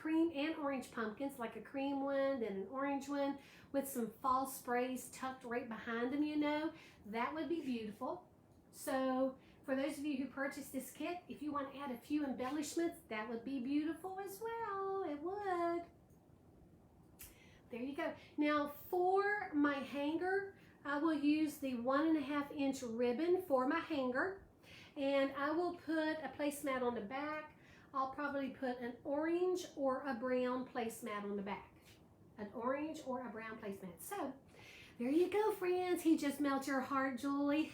cream and orange pumpkins, like a cream one, then an orange one with some fall sprays tucked right behind them, you know. That would be beautiful. So for those of you who purchased this kit, if you want to add a few embellishments, that would be beautiful as well. It would. There you go. Now for my hanger, I will use the 1.5-inch ribbon for my hanger. And I will put a placemat on the back. I'll probably put an orange or a brown placemat on the back. An orange or a brown placemat. So there you go, friends. He just melted your heart, Julie.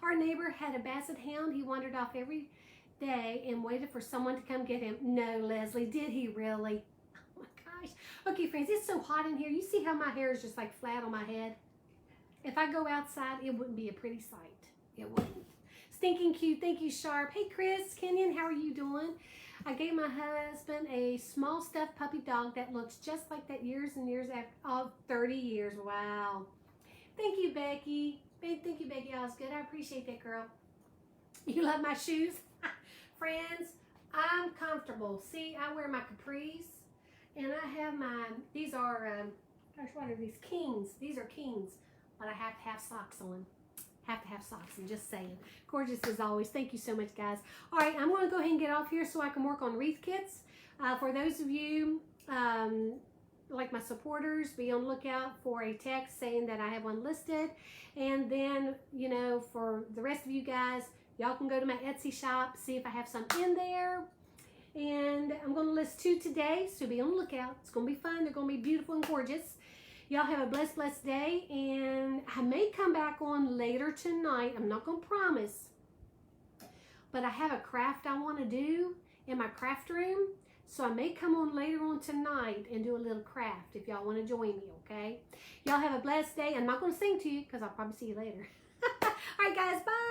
Our neighbor had a basset hound. He wandered off every day and waited for someone to come get him. No, Leslie, did he really? Oh my gosh. Okay, friends, it's so hot in here. You see how my hair is just like flat on my head? If I go outside, it wouldn't be a pretty sight. It wouldn't. Stinking cute. Thank you, Sharp. Hey, Chris, Kenyon, how are you doing? I gave my husband a small stuffed puppy dog that looks just like that years and years after. Oh, 30 years. Wow. Thank you, Becky. Thank you, Becky Osgood. I appreciate that, girl. You love my shoes? Friends, I'm comfortable. See, I wear my capris, and I have my, these are, gosh, what are these? Kings. These are Kings, but I have to have socks on. Have to have socks. I'm just saying. Gorgeous as always. Thank you so much, guys. All right, I'm going to go ahead and get off here so I can work on wreath kits. For those of you, like my supporters, be on the lookout for a text saying that I have one listed. And then, you know, for the rest of you guys, y'all can go to my Etsy shop, see if I have some in there. And I'm going to list 2 today, so be on the lookout. It's going to be fun. They're going to be beautiful and gorgeous. Y'all have a blessed, blessed day. And I may come back on later tonight. I'm not going to promise. But I have a craft I want to do in my craft room. So I may come on later on tonight and do a little craft if y'all want to join me, okay? Y'all have a blessed day. I'm not going to sing to you because I'll probably see you later. All right, guys. Bye.